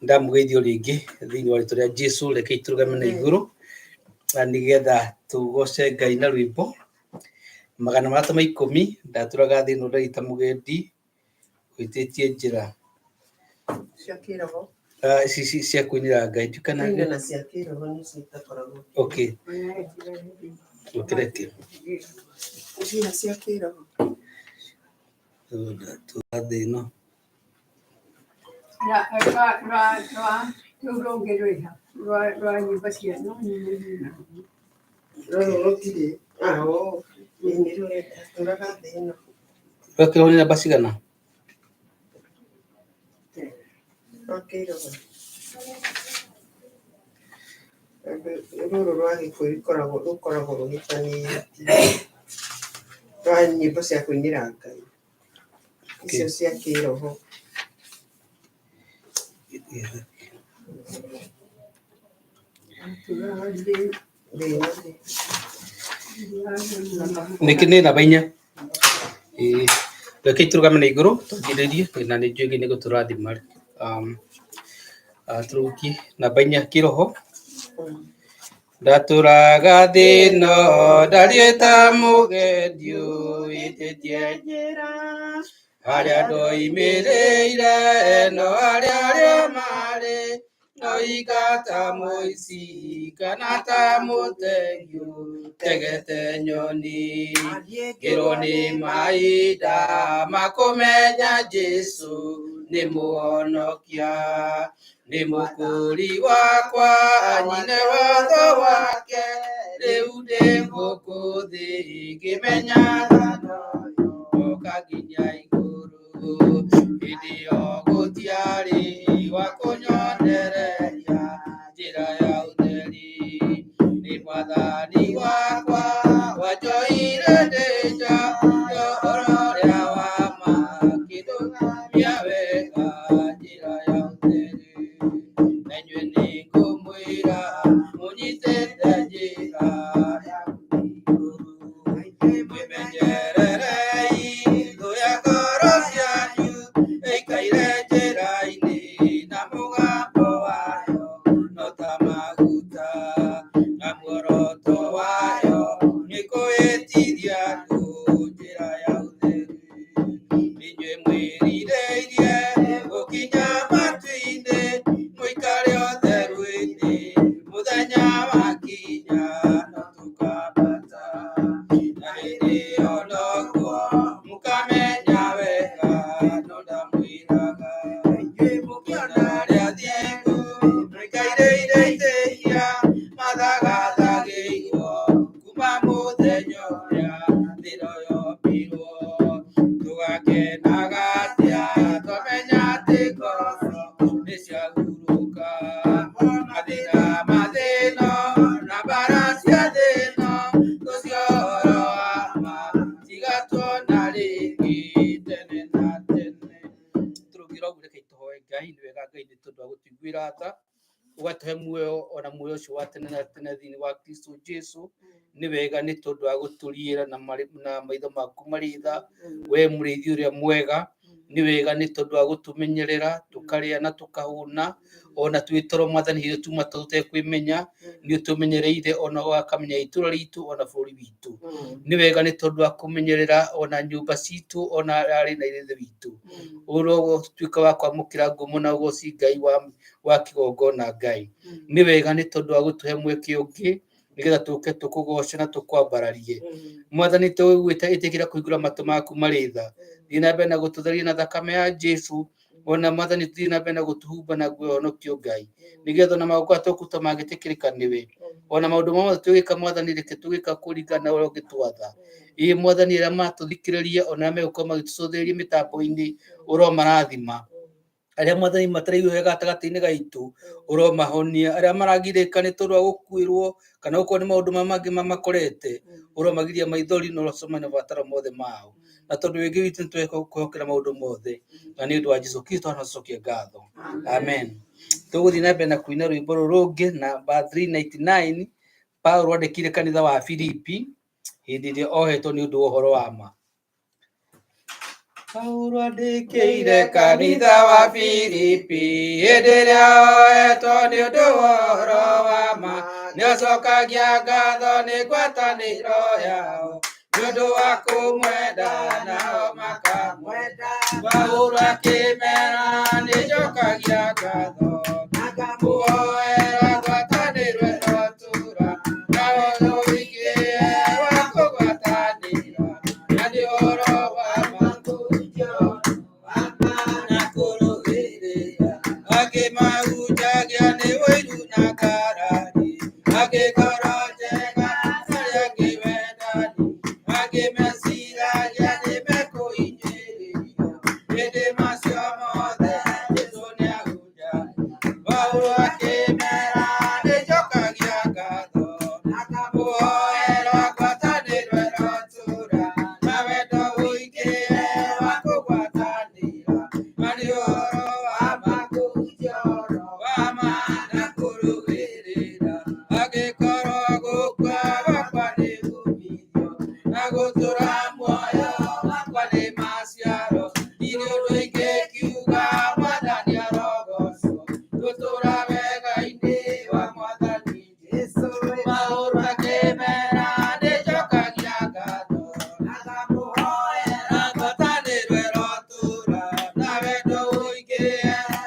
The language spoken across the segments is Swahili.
ndamugeithio ringi thiini wa rĩtwa rĩa Jesu, reke iturugame na igũrũ nigetha tugoce Ngai na rwĩmbo. 310 ndatũraga thĩ ĩno ndaita mũgendi gwĩtĩtie njĩra cia kĩroho ici cia kũinĩra Ngai kana na cia kĩroho nĩ citakoragwo. Okay, reke ici cia kĩroho thĩ ĩno rwa nyĩmbo cia rũtirĩ nĩ rũratũraga thĩ ĩno rwakĩrwo nĩ namba cigana rwa kĩroho rũrũ rwa Gĩkũyũ rũkoragwo rũgĩtanĩtie rwa nyĩmbo cia kũinĩra Ngai icio cia kĩroho. nĩkĩ nĩ namba 4 reke iturugame na igũrũ tũngĩrĩrie na nĩ njũĩ nĩ gũtũrathima. Tũrũki namba 4 kĩroho. Ndatũraga thĩ ĩno ndariĩ ta mũgendi wĩtĩtie njĩra harĩa ndoimĩrĩire no harĩa arĩa marĩ no ingata mũici kana ta mũtegi tegete nyoni ngĩrwo nĩ mahinda makũmenya Jesu nĩ mũhonokia nĩ mũkũri wakwa nyine watho wake rĩu ndĩ gũkũ thĩ ngĩmenya oka nginya igũrũ hĩndĩ ĩyo gũtiarĩ wa kũnyonereria njĩra ya ũtheri nĩ mwathani wakwa wanjohire ndĩ nja ya ũhoro ũrĩa wa ma akĩndũmia wega njĩra ya ũtheri na inyuĩ nĩ ngũmwĩra mũnyitĩte njĩra ya mwĩmenyererei thũ ya ngoro cianyu ĩikaire njĩra-inĩ na mũgambo wayo no ta maguta na muoroto wayo nĩ kũhĩtithia andũ njĩra ya ũtheri. Inyuĩ mwĩrirĩirie gũkinya matu-inĩ mũikare ũtheru-inĩ mũthenya wakinya no tũkambata na hĩndĩ ĩyo noguo mũkamenya wega no ndamwĩraga inyuĩ mũkĩona arĩa athingu mũikaire itĩia mathagathagĩirwo kuma mũthenya ũrĩa thĩ ĩno yombirwo tũgakenaga atĩa twamenya atĩ ngoro nĩ ciahurũka mathĩna ma thĩ ĩno na mbara cia thĩ ĩno tũcio ũhoro wa ma cigatuona rĩngĩ tene na tene. Tũrũgĩra ũguo reke tũhoe Ngai. Nĩ wega Ngai nĩ tondũ wa gũtũiguĩra tha ũgatũhe muoyo ona muoyo ũcio wa tene na tene thĩinĩ wa Kristo Jesu. Nĩ wega nĩ tondũ wa gũtũriĩra na maitho maku marĩ tha we mũrĩithi ũrĩa mwega. Nĩ wega nĩ tondũ wa gũtũmenyerera tũkarĩa na tũkahũna ona twĩ toro Mwathani hĩndĩ tuma tũtekwĩmenya nĩ ũtũmenyereire ona ũgakamenya itũũra ritũ ona bũrũri witũ. Nĩ wega nĩ tondũ wa kũmenyerera ona nyũmba citũ ona arĩ na ithe witũ ũtuĩka wa kwamũkĩra ngumo na ũgoci Ngai wa kĩgongona Ngai. Nĩ wega nĩ tondũ wa gũtũhe mweke ũngĩ nĩgetha tũke tũkũgoce na tũkwambararie. Mwathani tũgwĩta ĩtĩkĩra kũhingũra matũ maku marĩ tha thiĩ na mbere na gũtũtheria na thakame ya Jesu ona Mwathani thiĩ na mbere na gũtũhumba na nguo ya ũhonokio Ngai nĩgetha ona maũndũ tũkuta mangĩtĩkĩrĩka nĩwe ona maũndũ mothe twĩka Mwathani reke tũgĩka kũringana na ũrĩa ũngĩtwatha. Ĩĩ Mwathani arĩa matũthikĩrĩria ona arĩa megũkorwo magĩtũcũthĩrĩria mĩtambo-inĩ ũromarathima. Arĩa Mwathani mataraigua wega gatagatĩ-inĩ gaitũ ũromahonia. Arĩa maragirĩka nĩ tondũ wa gũkuĩrwo kana gũkorwo nĩ maũndũ mangĩ mamakorete ũromagiria maithori na ũrocemania mabataro mothe mao. Na tondũ wĩngĩ witũ nĩ twĩkwĩhokera maũndũ mothe na nĩ ũndũ wa Jesũ Kristo tũcokia ngatho. Amen. Tũgũthiĩ na mbere na kũina rwĩmbo rũrũ rũngĩ namba 399 Paulo andĩkire kanitha wa Filipi hĩndĩ ĩrĩa ohetwo nĩ ũndũ wa ũhoro wa ma. Paulo andĩkĩire kanitha wa Filipi hĩndĩ ĩrĩa oetwo nĩ ũndũ wa ũhoro wa ma, nĩacokagia ngatho nĩ ngwatanĩro yao nĩ ũndũ wa kũmwenda nao makamwenda. Paulo akĩmera nĩnjokagia ngatho na ngamũhoera ngwatanĩro ĩno tũra na ũhoro wa kũgwatanĩra na nĩ ũhoro wa ma akĩmahunjagia nĩ ũiru na ngarari, agĩkorwo njega arĩa angĩ wendani, akĩmeciragia nĩ mekũhinyĩrĩrio hĩndĩ macio mothe Jesũ nĩahunjagia. Paulo akĩmera nĩnjokagia ngatho na ngamũhoera ngwatanĩro ĩno tũra na wendo ũingĩ wa kũgwatanĩra na nĩ ũhoro wa ma wa ma na kũrũĩrĩra, agĩkorwo gũkua gwakwa nĩ umithio na gũtũra muoyo wakwa nĩ maciaro. Irĩ ũndũ ingĩkiuga Mwathani arogocwo, gũtũra wega-inĩ wa Mwathani Jesũ. Paulo akĩmera nĩnjokagia ngatho na ngamũhoera ngwatanĩro ĩno tũra na wendo ũingĩ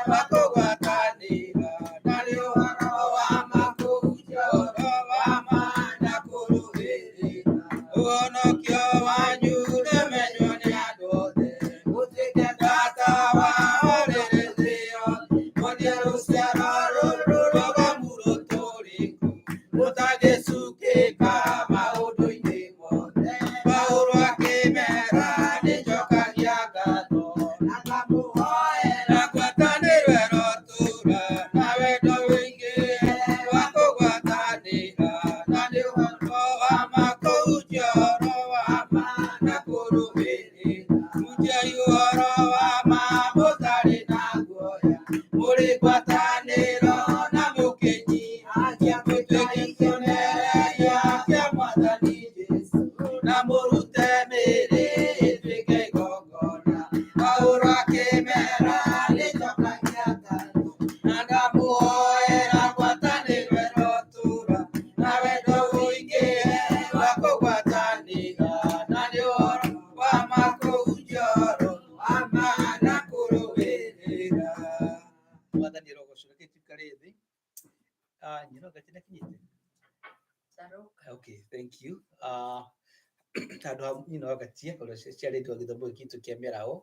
wa kũgwatanĩra na nĩ ũhoro wa ma ũhoro wa ma na kũrũĩrĩra. Ũhonokio wanyu nĩmenywo nĩ andũ othe, mũtuĩke ngata wao rĩrĩ thĩ yothe, muonie rũciaro rũrũ rũgomu rũtũrĩku rũtangĩcukĩka maũndũ-inĩ mothe. Paulo akĩmera nĩnjokagia ngatho na ngamũhoera ngwatanĩro ĩno tũra na wendo ũingĩ wa kũgwatanĩra na nĩ ũhoro wa ma kũhunjia ũhoro wa ma na kũrũmĩrĩra. Hunjiai ũhoro wa ma mũtarĩ na guoya, mũrĩ ngwatanĩro na mũkĩnyihagia mũtuĩke kĩonereria kĩa Mwathani Jesũ na mũrute mĩĩrĩ ĩtuĩke igongona. Paulo akĩmera nĩnjokagia ngatho na ngamũhoera ngwatanĩro ĩno tũra na wendo ũingĩ wa kũgwatanĩra na nĩ ũhoro wa ma kũhunjia ũhoro wa ma na kũrũĩrĩra. Mwathani arogocwo. Reke tũikare thĩ. Nyino gatina kinyite. Okay, thank you. Handũ ha nyino gatie ũrĩa ciarĩtwo gĩthomo gĩkĩ kĩa mĩaraho,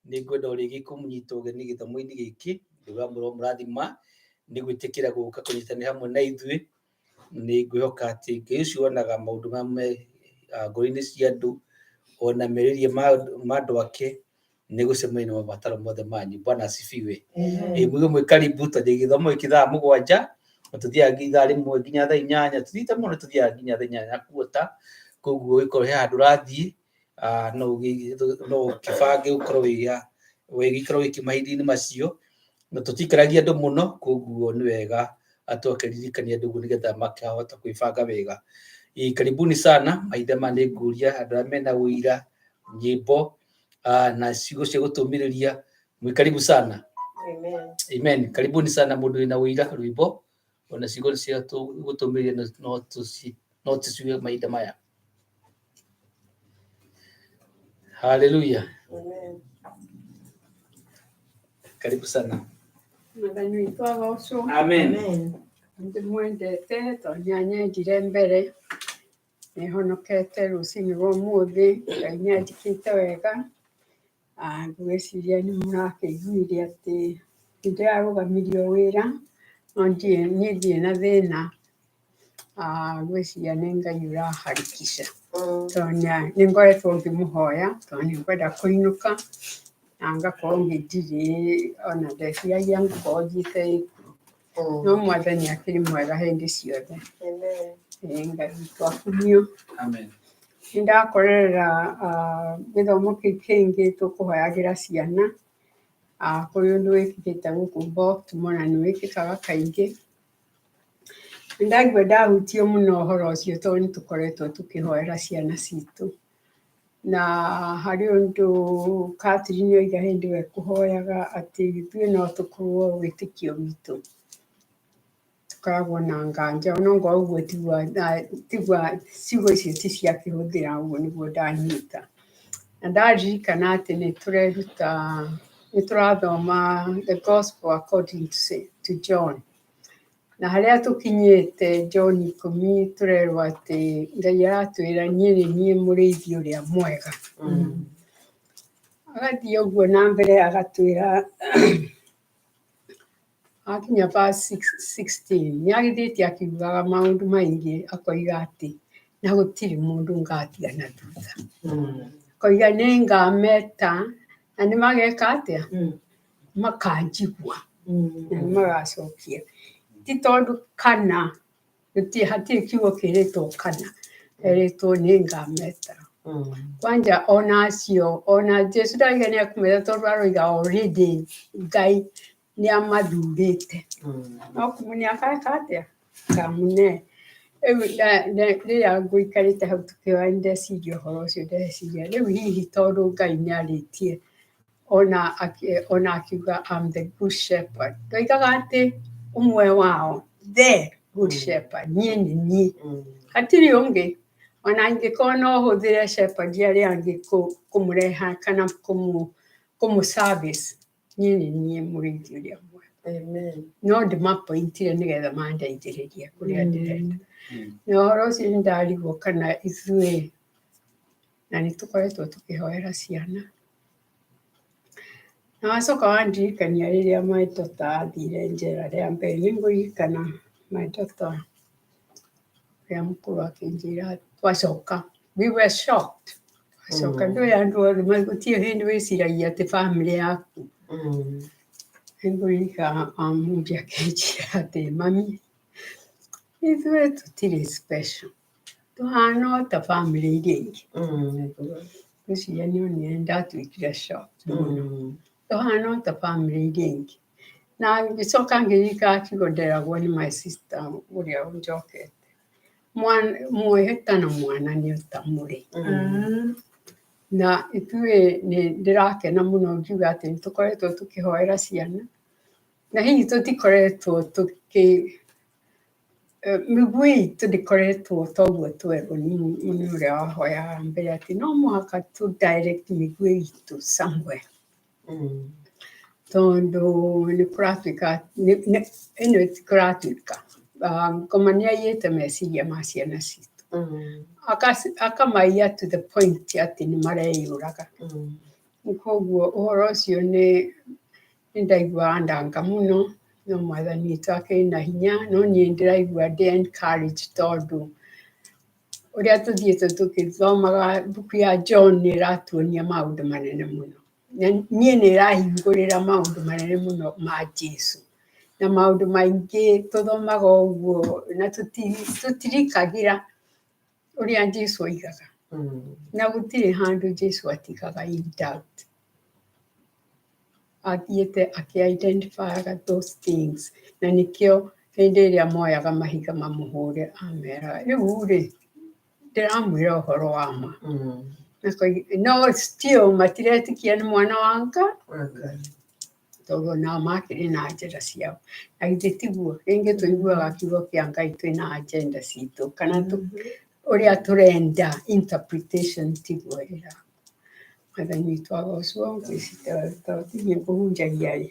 nĩ ngwenda ũrĩgĩ kũmũnyita ũgeni gĩthomo-inĩ gĩkĩ, nduga mũrathima nĩ gwĩtĩkĩra gũka kũnyitanĩra hamwe na ithuĩ. Nĩ ngwĩhoka atĩ Ngai ũcio wonaga maũndũ mamwe ngoro-inĩ cia andũ ona merirĩria ma andũ ake nĩ gũcemania na mabataro mothe manyu. Bwana asifiwe. Mwĩgũ mwĩ karibu tondũ gĩthomo gĩkĩ thaa 7 na tũthiaga ithaa 1 nginya thaa 8, tũthiĩte mũno tũthiaga nginya thaa 8 na kuota. Koguo gĩkorwo he handũ ũrathiĩ no ũkĩbange ũkorwo wĩgĩkorwo wĩkĩmahinda-inĩ macio, na tũtikaragia andũ mũno, koguo nĩ wega tũgakĩririkania andũ ũguo nĩgetha makahota kwĩbanga wega. Karibuni sana. Mahinda maya nĩ ngũria andũ arĩa mena ũira, nyĩmbo na ciugo cia gũtũmĩrĩria, mwĩ karibu sana. Amen. Karibuni sana mũndũ wĩna ũira, rwĩmbo ona ciugo cia gũtũmĩrĩria no tũciuge mahinda maya. Hallelujah. Karibu sana. Mwathani witũ agocwo. Amen. Ndĩmwendete tondũ nĩanyendire mbere, nĩhonokete rũcinĩ rwa ũmũthĩ, Ngai nĩanjĩkĩte wega. Ngwĩciria nĩ mũrakĩiguire atĩ nĩndĩrarũgamirio wĩra no niĩ ndirĩ na thĩna. Ngwĩciria nĩ Ngai ũraharikisha tondũ nĩngoretwo ngĩmũhoya tondũ nĩngwenda kũinũka na ngakorwo ndirĩ ona ndeciragia ngũkorwo thiĩte gĩkuũ, no Mwathani akĩrĩ mwega hĩndĩ ciothe. Ngai witũ akumio. Nĩndakorera gĩthomo kĩu kĩngĩ tũkũhoyagĩra ciana kũrĩ ũndũ wĩkĩkĩte gũkũ Baltimore na nĩwĩkĩkaga kaingĩ. Nĩndaigua ndahutio mũno ũhoro ũcio tondũ nĩtũkoretwo tũkĩhoera ciana citũ na hari undu Catherine oiga hindi we kuhoyaga ati ithuĩ no tũkorwo wĩtĩkio witũ tukoragwo na nganja no ngo ũguo tigwa ciugo icio ti cia kĩhũthĩra ũguo nĩguo ndanyita na ndaririkana atĩ nĩ tũrathoma the gospel according to John na harĩa tũkinyĩte John 10 tũrerwo atĩ Ngai aratwĩra niĩ mũrĩithi ũrĩa mwega agathiĩ ũguo na mbere agatwĩra akinya verse 16 nĩagithĩtie akiugaga maũndũ maingĩ akoiga atĩ na gũtirĩ mũndũ ngatigana thutha akoiga nĩngameta na nĩmageka atĩa makanjigua na nĩmagacokia ti tondũ kana hatirĩ kiugo kĩrĩtwo kana erĩtwo nĩngameta kwanja ona Jesu ndariga nĩakũmeta tondũ aroiga already Ngai nĩamathurĩte no kũmũnĩakeka atĩa ngamũne rĩrĩa ngũikarĩte hau tũkĩoya ndeciria ũhoro ũcio ndeciria rĩu hihi tondũ Ngai nĩarĩtie ona akiuga I'm the good shepherd ndoigaga atĩ ũmwe wao the good shepherd niĩ hatirĩ ũngĩ ona angĩkorwo no hũthĩre shepherd arĩa angĩ kũmũreha kana kũmũ-service niĩ mũrĩithi ũrĩa mwega no ndĩmapointire nĩgetha mandeithĩrĩrie kũrĩa ndĩrenda na ũhoro ũcio nĩndarigwo kana ithuĩ na nĩtũkoretwo tũkĩhoera ciana na wacoka wandirikania rĩrĩa my daughter athire njera rĩa mbere nĩngũririkana my daughter rĩa mũkũrũ akĩnjĩra twacoka we were shocked twacoka ndũĩ andũ othe gũtirĩ hĩndĩ wĩciragia atĩ family yaku nĩngũririkana mũndũ akĩnjĩra atĩ mami ithuĩ tũtirĩ special tũhana o ta family iria ingĩ ngwĩciria nĩonire ndatuĩkire shocked mũno tũhana o ta family iria ingĩ na ngĩcoka ngĩririkana kiugo nderagwo nĩ my sister ũrĩa ũnjokete mwĩhĩta na mwana nĩ ota mũrĩ na ithuĩ ndĩrakena mũno ngiuga atĩ nĩtũkoretwo tũkĩhoera ciana na hihi tũtikoretwo mĩguĩ itũ ndĩkoretwo toguo twerwo nĩ ũrĩa wahoyaga mbere atĩ no mũhaka tũ direct mĩguĩ itũ somewhere tondũ nĩkũratuĩka ĩno ĩtikũratuĩka ngoma nĩaiyĩte meciria ma ciana citũ akamaiya to the point atĩ nĩmareyũraga koguo ũhoro ũcio nĩndaiguaga ndanga mũno no mwathani witũ akĩrĩ na hinya no niĩ ndĩraigua ndĩ encouraged tondũ ũrĩa tũthiĩte tũgĩthomaga mbuku ya John nĩĩratuonia maũndũ manene mũno niĩ nĩĩrahingũrĩra maũndũ manene mũno ma Jesu na maũndũ maingĩ tũthomaga ũguo na tũtirikagĩra ũrĩa Jesu oigaga na gũtirĩ handũ Jesu atigaga in doubt athiĩte akĩ-identifyaga those things na nĩkĩo hĩndĩ ĩrĩa moyaga mahiga mamũhũre ameraga rĩu-rĩ ndĩramwĩra ũhoro wa ma no still matiretĩkia nĩ mwana wa Ngai tondũ onao makĩrĩ na njĩra ciao na githĩ tiguo rĩngĩ tũiguaga kiugo kĩa Ngai twĩna agenda citũ kana ũrĩa tũrenda interpretation tiguo ĩra mwathani witũ agocwo ngwĩciria tinie kũhunjagia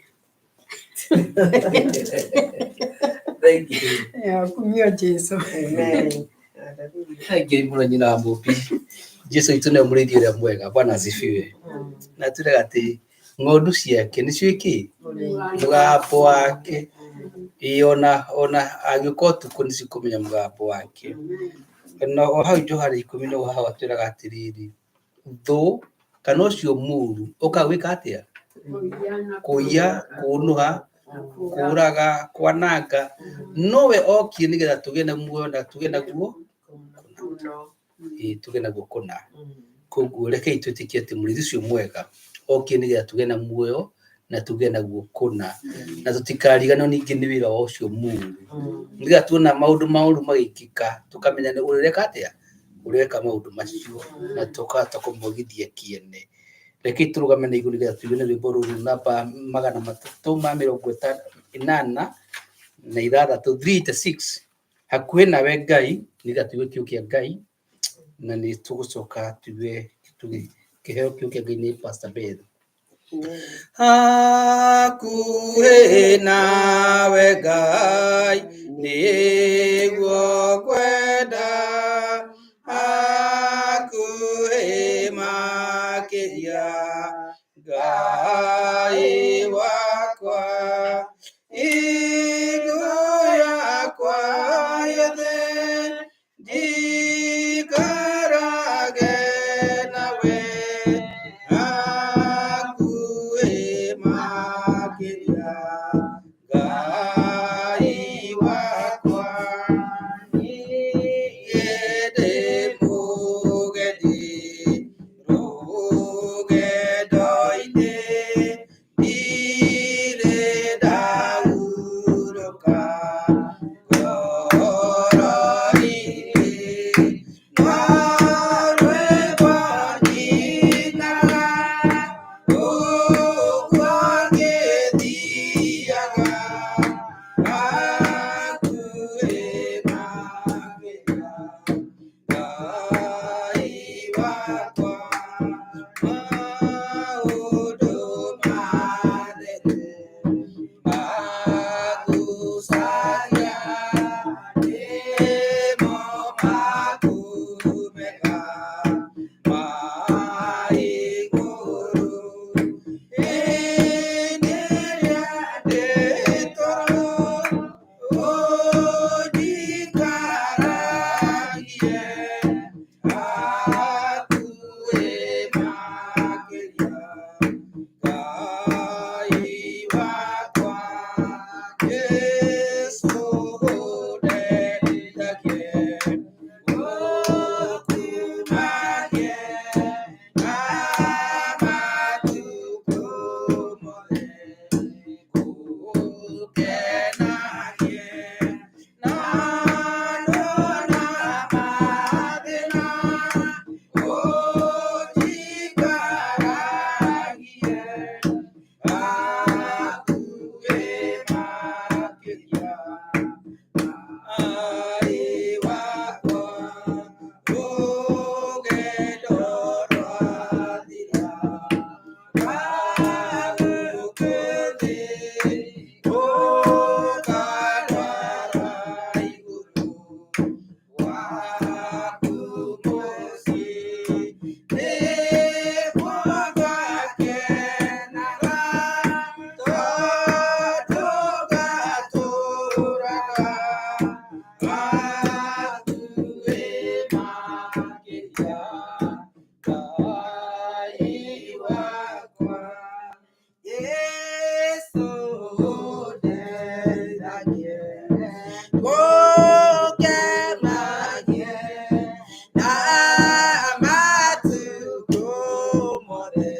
Thank you. kumio Jesu Thank mũno nyina wa mũmbi Jesu witũ nĩ mũrĩithi ũrĩa mwega Bwana asifiwe na tuĩraga atĩ ng'ondu ciake nĩcio iki mũgambo wake ona agĩũka ũtukũ nĩcikũmenya mũgambo wake na o hau Johana 10 no hau atwĩraga atĩrĩrĩ thũ kana ũcio mũũru ũkagwĩka atĩa kũiya kũnũha kũraga kwananga nowe okire nĩgetha tũgĩe na muoyo na tũgĩe naguo tũgĩe naguo kũna koguo rekei twĩtĩkie atĩ mũrĩithi ũcio mwega okire nĩgetha tũgĩe na muoyo na tũgĩe naguo kũna na tũtikariganĩrwo ningĩ nĩ wĩra wa ũcio mũũru nĩgetha tuona maũndũ maũru magĩkĩka tũkamenya nĩ ũrĩreka atĩa ureka maundu macio na tukahota kumugithia kiene. Reke turugame na iguru rĩa tuge nĩ rwĩmbo rũrũ namba 386 386 hakuhĩ nawe Ngai nĩ gatuge kĩu kĩa Ngai na nĩ tũgũcoka tuge kĩheo kĩu kĩa Ngai nĩ Pastor Beth. Hakuhĩ nawe Ngai nĩguo kwenda, hakuhĩ makĩria Ngai wakwa, igũ yakwa yothe ndikarage nawe, hakuhĩ makĩria Ngai wakwa, niĩ ndĩ mũgeni rũgendo-inĩ, ndirĩ ndaurũka ngoro-inĩ, no rwĩmbo njinaga ũguo ngĩthiaga, hakuhĩ makĩria Ngai wakwa, maũndũ manene magucagia, nĩmo makumega ma igũrũ, hĩndĩ ĩrĩa ndĩ toro ũnjikaragie, hakuhĩ makĩria Ngai wakwa, Jesũ ũndeithagie ũkumagie na matukũ mothe, ũngenagie na ndona mathĩna, ũnjikaragie, hakuhĩ makĩria Ngai wakwa, rũgendo rwathira rwagũkĩthĩ, rũkandwara igũrũ waku mũciĩ, nĩguo ngakenaga tondũ ngatũũraga, hakuhĩ makĩria Ngai wakwa, Jesũ ũndeithagie ũngenagie na matukũ mothe,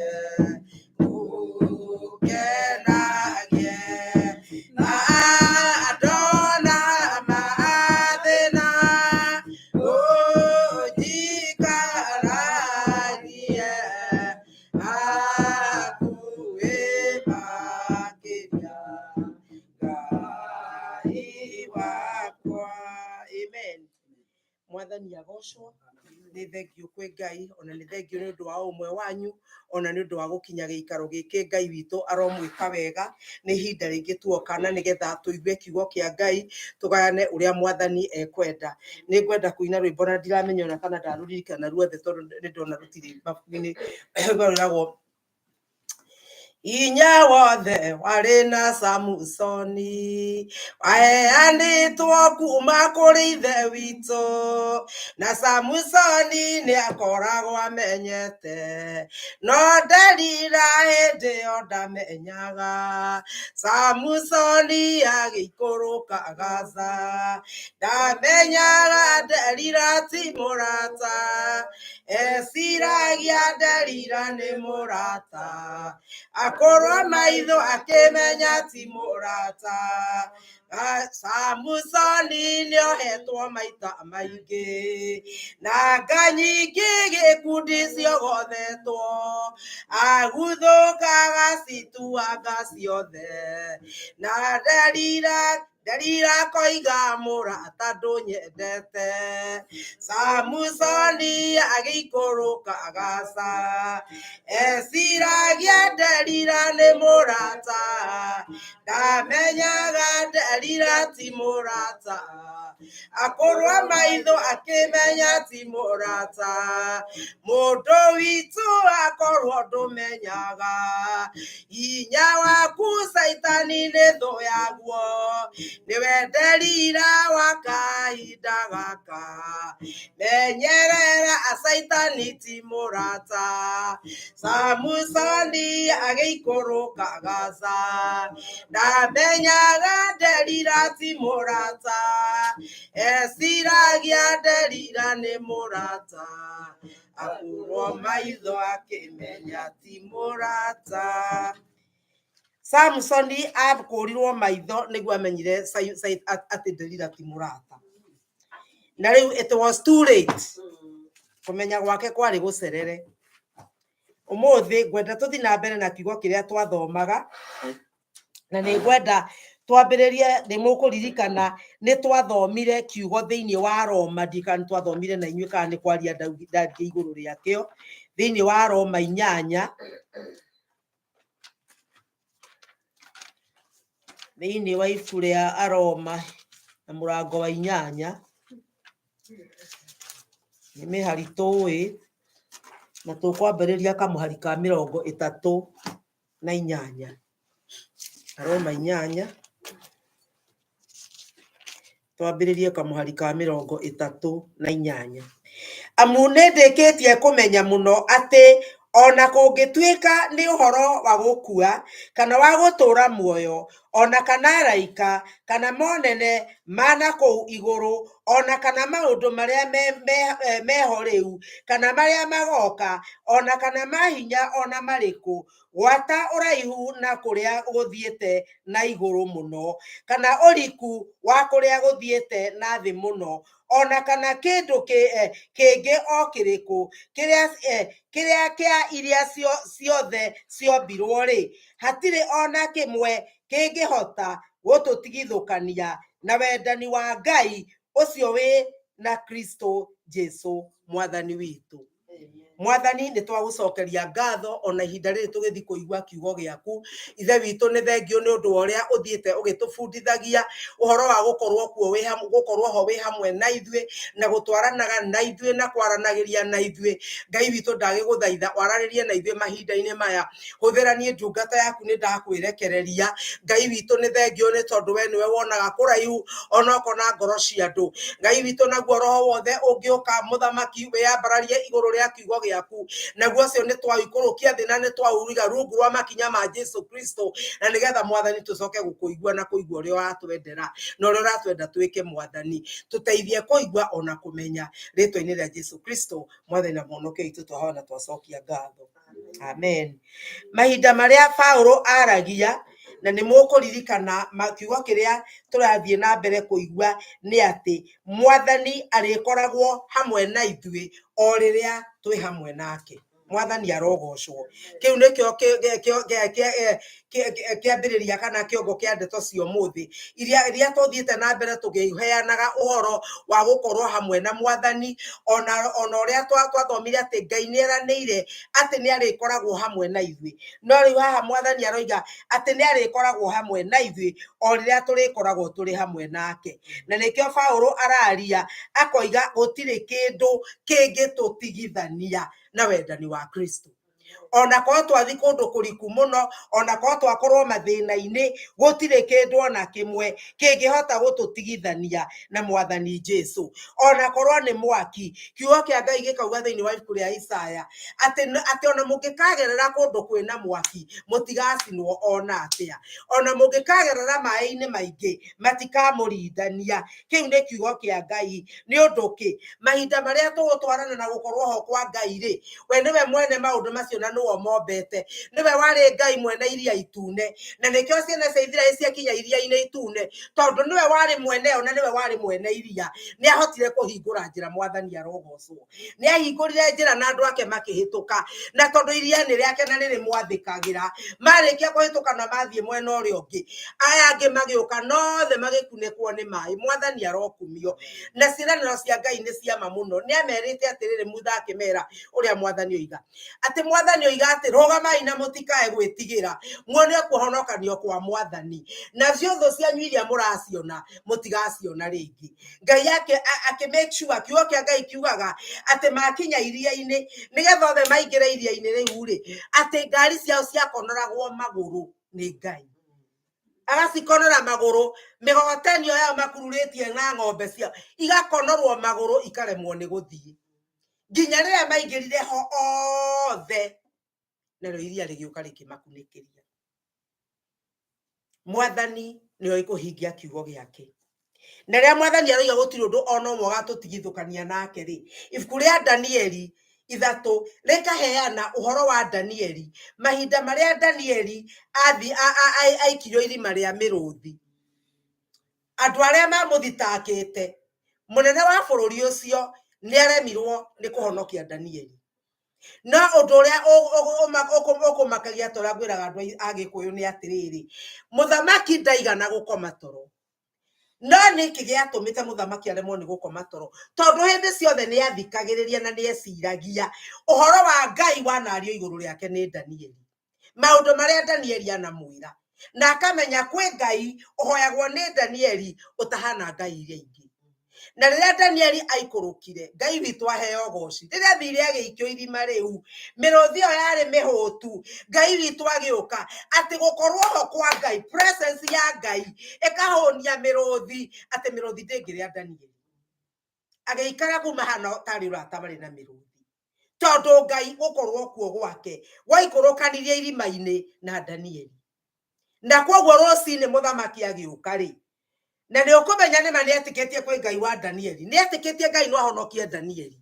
ũngenagie na ndona mathĩna, ũnjikaragie, hakuhĩ makĩria Ngai wakwa. Amen. Mwathani agocwo, nĩ thengio kwĩ Ngai, ona nĩ thengio nĩ ũndũ wa ũmwe wanyu, ona nĩ ũndũ wa gũkinya gĩikaro gĩkĩ Ngai witũ aromwĩka wega, nĩ ihinda rĩngĩ tuoka na nĩgetha tũigue kiugo kĩa Ngai, tũgayane ũrĩa Mwathani ekwenda. Nĩ ngwenda kũina rwĩmbo na ndiramenya ona kana ndarũririkana ruothe tondũ nĩ ndona rũtirĩ mabuku-inĩ, rwĩragwo inya wothe warĩ na Samusoni, waheanĩtwo kuma kũrĩ ithe witũ, na Samusoni nĩ akoragwo amenyete, no Delila hĩndĩ ĩyo ndamenyaga. Samusoni agĩikũrũka Gaza, ndamenyaga Delila ti mũrata, eciragia Delila nĩ mũrata, akorwo maitho akimenya ti mũrata. Samusoni nĩohetwo maita maingĩ na nga nyingĩ gĩkundi ciogothetwo, aguthũkaga cituanga ciothe na Delila koiga mũrata ndũnyendete. Samusoni agĩikũrũka Gaza, eciragia Delila nĩ mũrata, ndamenyaga Delila ti mũrata. Akorwo maitho akĩmenya ti mũrata, mũndũ witũ akorwo ndũmenyaga, hinya waku Saitani nĩ thũ yaguo, nĩwe Delila wa kahinda gaka, menyerera Saitani ti mũrata. Samusoni agĩikũrũka Gaza, ndamenyaga Delila ti mũrata, eciragia Delila nĩ mũrata, akorwo maitho akĩmenya ti mũrata. Samusoni akũrirwo maitho nĩguo amenyire atĩ Delila ti mũrata, na rĩu it was too late. Kũmenya gwake kwarĩ gũcerere. Ũmũthĩ ngwenda tũthiĩ na mbere na kiugo kĩrĩa twathomaga, na nĩ ngwenda twambĩrĩrie. Nĩ mũkũririkana nĩ twathomire kiugo thĩinĩ wa Roma, ndikana twathomire na inyuĩ kana nĩ kwaria ndarĩ igũrũ rĩakĩo, thĩinĩ wa Roma 8, thĩinĩ wa ibuku rĩa Aroma na mũrango wa 8, nĩ mĩhari tũĩ na tũkwambĩrĩria kamũhari ka 38. Aroma 8 twambĩrĩrie kamũhari ka 38. Amu nĩndĩkĩtie kũmenya mũno atĩ ona kũngĩtuĩka nĩ ũhoro wa gũkua kana wa gũtũũra muoyo, ona kana araika kana monene mana kũu igũrũ, ona kana maũndũ marĩa meho rĩu kana marĩa magoka, ona kana mahinya ona marĩkũ, gwata ũraihu na kũrĩa gũthiĩte na igũrũ mũno, kana ũriku wa kũrĩa gũthiĩte na thĩ mũno, ona kana kĩndũ kĩngĩ o kĩrĩkũ kĩrĩa kĩa iria ciothe ciombirwo rĩ, hatirĩ ona kĩmwe kĩngĩhota gũtũtigithũkania na wendani wa Ngai ũcio wĩ na Kristo Jesu mwathani witũ. Mwathani nĩ twagũcokeria ngatho ona ihinda rĩrĩ tũgĩthiĩ kũigua kiugo gĩaku. Ithe witũ nĩ thengio nĩ ũndũ wa ũrĩa ũthiĩte ũgĩtũbundithagia ũhoro wa gũkorwo ho wĩ hamwe na ithuĩ na gũtwaranaga na ithuĩ na kwaranagĩria na ithuĩ. Ngai witũ ndagĩgũthaitha wararĩrie na ithuĩ mahinda-inĩ maya. Hũthĩra niĩ ndungata yaku nĩ ndakwĩrekereria. Ngai witũ nĩ thengio nĩ tondũ we nĩwe wonaga kũraihu ona ũkona ngoro cia andũ. Ngai witũ naguo roho wothe ũngĩũka mũthamaki wĩyambararie igũrũ rĩa kiugo gĩaku, naguo ũcio nĩ twaikũrũkia thĩ na nĩ twauriga rungu rwa makinya ma Jesu Kristo, na nĩgetha Mwathani tũcoke gũkũigua na kũigua ũrĩa ũratwendera na ũrĩa ũratwenda twĩke. Mwathani tũteithie kũigua ona kũmenya, rĩtwa-inĩ rĩa Jesu Kristo Mwathani na Mwonokia witũ twahoya na twacokia ngatho, amen. Mahinda marĩa Paulo aragia, na nĩ mũkũririkana kiugo kĩrĩa tũrathiĩ na mbere kũigua nĩ atĩ Mwathani arĩkoragwo hamwe na ithuĩ o rĩrĩa twĩ hamwe nake. Mwathani arogocwo. Kĩu nĩkĩo kĩambĩrĩria kana kĩongo kĩa ndeto cia ũmũthĩ iria tũthiĩte na mbere tũkĩheanaga ũhoro wa gũkorwo hamwe na Mwathani, ona ũrĩa twathomire atĩ Ngai nĩ eranĩire atĩ nĩ arĩkoragwo hamwe na ithuĩ. No rĩu haha Mwathani aroiga atĩ nĩ arĩkoragwo hamwe na ithuĩ o rĩrĩa tũrĩkoragwo tũrĩ hamwe nake. Na nĩkĩo Paulo araria akoiga gũtirĩ kĩndũ kĩngĩtũtigithania na wendani wa Kristo. Ona korwo twathi kũndũ kũriku mũno, ona korwo twakorwo mathĩna-inĩ, gũtirĩ kĩndũ ona kĩmwe kĩngĩhota gũtũtigithania na Mwathani Jesu. Ona korwo nĩ mwaki, kiugo kĩa Ngai gĩkauga thĩinĩ wa ibuku rĩa Isaya atĩ ona mũngĩkagerera kũndũ kwĩna mwaki mũtigacinwo ona atĩa, ona mũngĩkagerera maĩ-inĩ maingĩ matikamũrindania. Kĩu nĩ kiugo kĩa Ngai. Nĩ ũndũ kĩ mahinda marĩa tũgũtwarana na gũkorwo ho kwa Ngai rĩ, we nĩwe mwene maũndũ macio na no mombete niwe wari Ngai mwene iria itune na nikio ciana cia Israeli ciakinya iria-ini itune tondu niwe wari mwene ona niwe wari mwene iria ni ahotire kuhingura njira mwathani arogocwo ni ahingurire njira na andu ake makihituka na tondu iria ni riake na riri mwathikagira marikia kuhituka na mathie mwena uria ungi aya angi magiuka nothe magikunekwo ni mai mwathani arokumio na ciraniro cia Ngai ni cia mamuno ni amerite atiriri mutha akimera uria mwathani oiga ati mwathani oiga ati rogamai na mutikae gwitigira muone kuhonokanio kwa mwathani na ciotho cianyu iria muraciona mutigaciona ringi Ngai yake make sure kiugo kia Ngai kiugaga ati makinya iria-ini nigetha othe maingire iria-ini riu ri ati ngari ciao ciakonoragwo maguru ni Ngai agasikonora maguru migogotenio yao makururitie na ng'ombe ciao igakonorwo maguru ikaremwo ni guthii nginya riria maingirire ho othe nero iria rigiuka rikimakunikiria mwathani ni oi kuhingia kiugo giake na riria mwathani aroiga gutiri undu ona umwe gatutigithukania nake ri ibuku ria Danieli 3 rikaheana uhoro wa Danieli mahinda maria Danieli aikirio irima ria miruthi andu aria mamuthitakite munene wa bururi ucio ni aremirwo ni kuhonokia Danieli na undu uria ukumakagia tora gwiraga andu agikuyu ni atiriri muthamaki ndaigana gukoma toro no niki giatumite muthamaki aremwo ni gukoma toro tondu hindi ciothe ni athikagiriria na ni eciragia uhoro wa Ngai wanario iguru riake ni Danieli maundu maria Danieli anamwira na akamenya kwi Ngai uhoyagwo ni Danieli utahana Ngai iria ingi na riria Danieli aikurukire Ngai witu aheo goci riria thire agikio irima riu miruthi yo yari mihutu Ngai witu agiuka ati gukorwo ho kwa Ngai presence ya Ngai ekahonia miruthi ati miruthi ndingiria Danieli ageikara kuma hano tari urata bari na miruthi tondu Ngai gukorwo kuo gwake waikurukanire irima-ini na Danieli na kwoguo rocini muthamaki agiuka ri na ni ukumenya ni mani etikitie kwi Ngai wa Danieli ni etikitie Ngai no ahonokie Danieli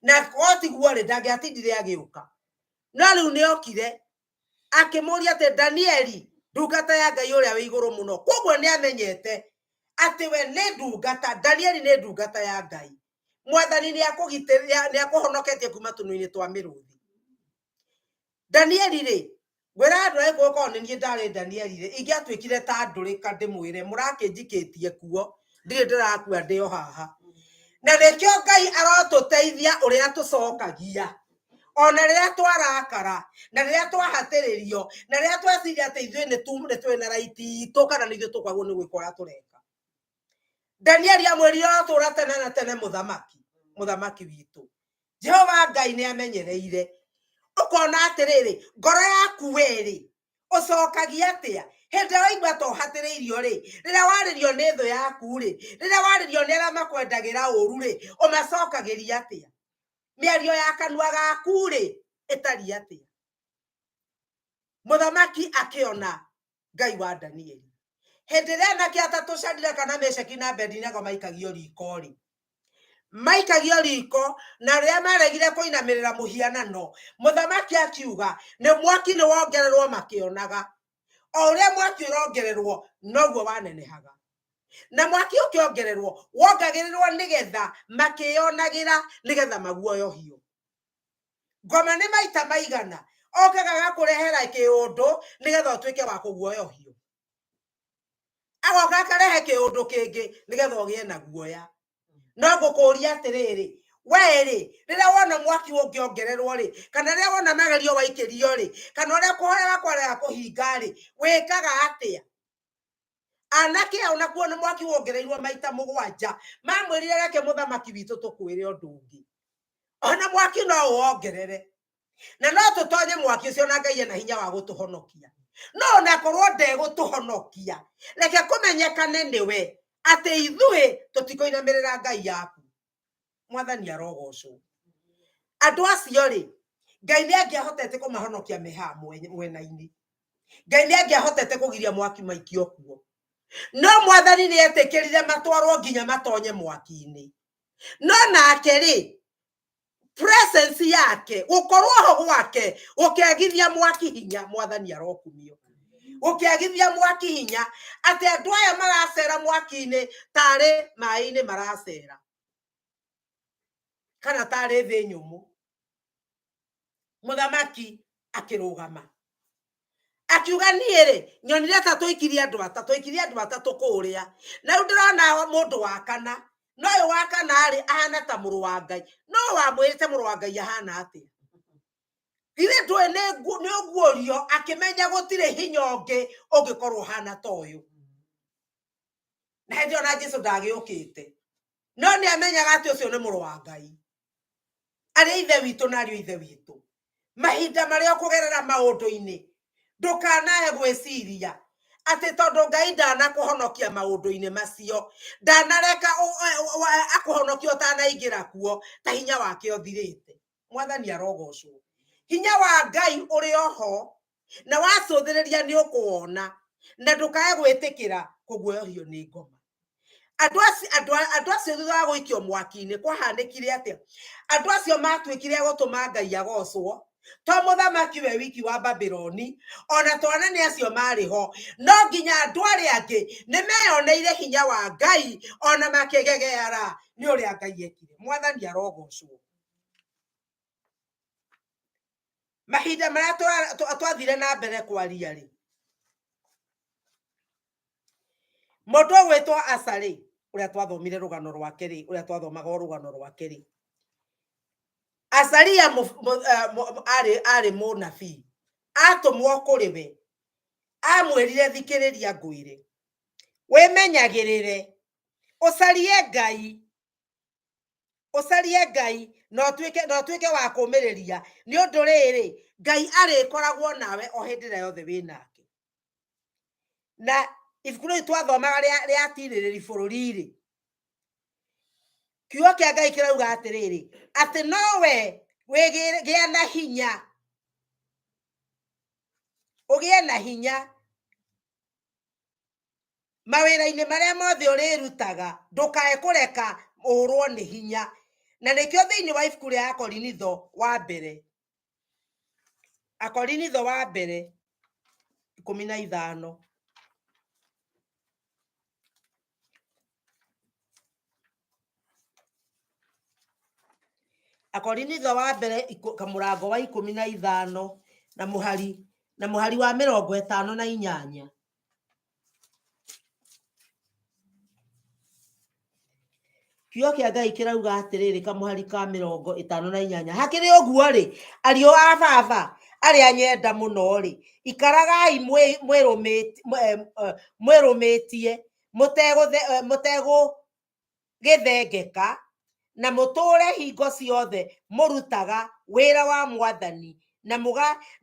na kwotiguo ri ndangiatindire agiuka no riu ni okire akimuria ati Danieli ndungata ya Ngai uria wi iguru muno kwoguo ni amenyete ati we ni ndungata Danieli ni ndungata ya Ngai mwathani ni akugitiria ni akuhonoketie kuma tunu-ini twa miruthi Danieli ri gwira andu ego ko ni ndari Danieli ri ingiatwikire ta ndurika ndimwire murakinjikitie kuo ndiri ndirakua ndio haha na rekio Ngai arotuteithia uria tucokagia ona riria twarakara na riria twahatiririo na riria tweciria ati ithuĩ nĩ twĩna raiti itũ kana nĩ ithuĩ tũkwagwo nĩ gwĩka ũrĩa tũreka Danieli amwĩrire ũtũũra tene na tene mũthamaki witũ Jehova Ngai nĩ amenyereire ukona atiriri ngoro yaku weri ucokagia atia hindi waigua to hatiriirio ri rira waririo ni thu yaku ri rira waririo ni ara makwendagira uru ri umacokagiria atia miario ya kanua gaku ri itari atia muthamaki akiona Ngai wa Danieli hindi ria nake atatu Shadraka kana Meshaki na Abednego maikagio riko ri maikagio riko na ria maregire kuinamirira muhianano muthamaki akiuga ni mwaki ni wongererwo makionaga o ria mwaki urongererwo noguo wanenehaga na mwaki ukiongererwo wongagirirwo nigetha makionagira nigetha maguoyohio ngoma ni maita maigana okaga gakurehera kiundu nigetha utwike wa kuguoyohio agoka karehe kiundu kingi nigetha ugie na guoya no gukuria atiriri weri rira wona mwaki ungiongererwo ri kana rira wona magerio waikirio ri kana uria kuhorera kwarega kuhinga ri wikaga atia anake ona kuona mwaki wongereirwo maita 7 mamwirire reke muthamaki witu tukwire undu ungi ona mwaki no wongerere na no tutonye mwaki ucio na Ngai na hinya wa gutuhonokia no na korwo ndegutuhonokia reke kumenyekane niwe ati ithuĩ tutikoinamirira Ngai yaku mwathani arogocwo andu acio ri Ngai ni angiahotete kumahonokia meha mwena-ini Ngai ni angiahotete kugiria mwaki maikio kuo no mwathani ni etikirire matwarwo nginya matonye mwaki-ini no nake ri presence yake gukorwo ho gwake ukiagithia mwaki hinya mwathani arokumio ukiagithia mwaki hinya ati andu aya maracera mwaki-ini tare mai-ini maracera kana tare thi nyumu muthamaki akirugama akiuga niere nyonire ta twikiria andu atatu kuria na riu ndirona mundu wa kana no yo wa kana ari ahana ta muru wa Ngai no wa mwirite muru wa Ngai ahana ati ile twe ne oguorio akimenya gutire hinya onge ungikorwo hana toyo na ndio na Jesu ndagiukite no ni amenyaga ati ucio ni muru wa Ngai ari ithe witu na ari ithe witu mahinda maria kugerera maundu-ini ndukanahe gwiciria ati tondu Ngai ndanakuhonokia maundu-ini macio ndanareka akuhonokia utanaingira kuo ta hinya wake uthirite mwathani arogocwo hinya wa Ngai uri oho na wacuthiriria ni ukuona na ndukae gwitikira kuguoyohio ni ngoma andu acio thutha wa guikio mwaki-ini kwahanikire atia andu acio matwikire gutuma Ngai agocwo to muthamaki we wiki wa Babyloni ona twana ni acio mariho no nginya andu aria angi ni meyoneire hinya wa Ngai ona makigegeara ni uria Ngai ekire mwathani arogocwo mahinda maria twathire na mbere kwaria ri mundu gwitwo Asari uria twathomire rugano rwake ri uria twathomaga rugano rwake ri Azaria ari munabii atumwo kuriwe amwirire thikiriria ngwire wimenyagirire ucarie Ngai no twike wa kumiriria ni undu riri Ngai arikoragwo nawe o hindi yothe winake na ibuku riu twathomaga ria tiriri bururi-ri kiugo kia Ngai kirauga atiriri ati nowe wigia na hinya ugie na hinya mawira-ini maria mothe urirutaga ndukae kureka urwo ni hinya na nikio thiini wa ibuku ria Akorinitho wa mbere 15 Akorinitho wa mbere kamurango wa 15 na muhari wa 58 kiugo kia Ngai kirauga atiriri kamuhari ka 58 hakiri uguo ri ario a baba aria nyenda muno ri ikaragai mwirumitie mutego githengeka na muture hingo ciothe murutaga wira wa mwathani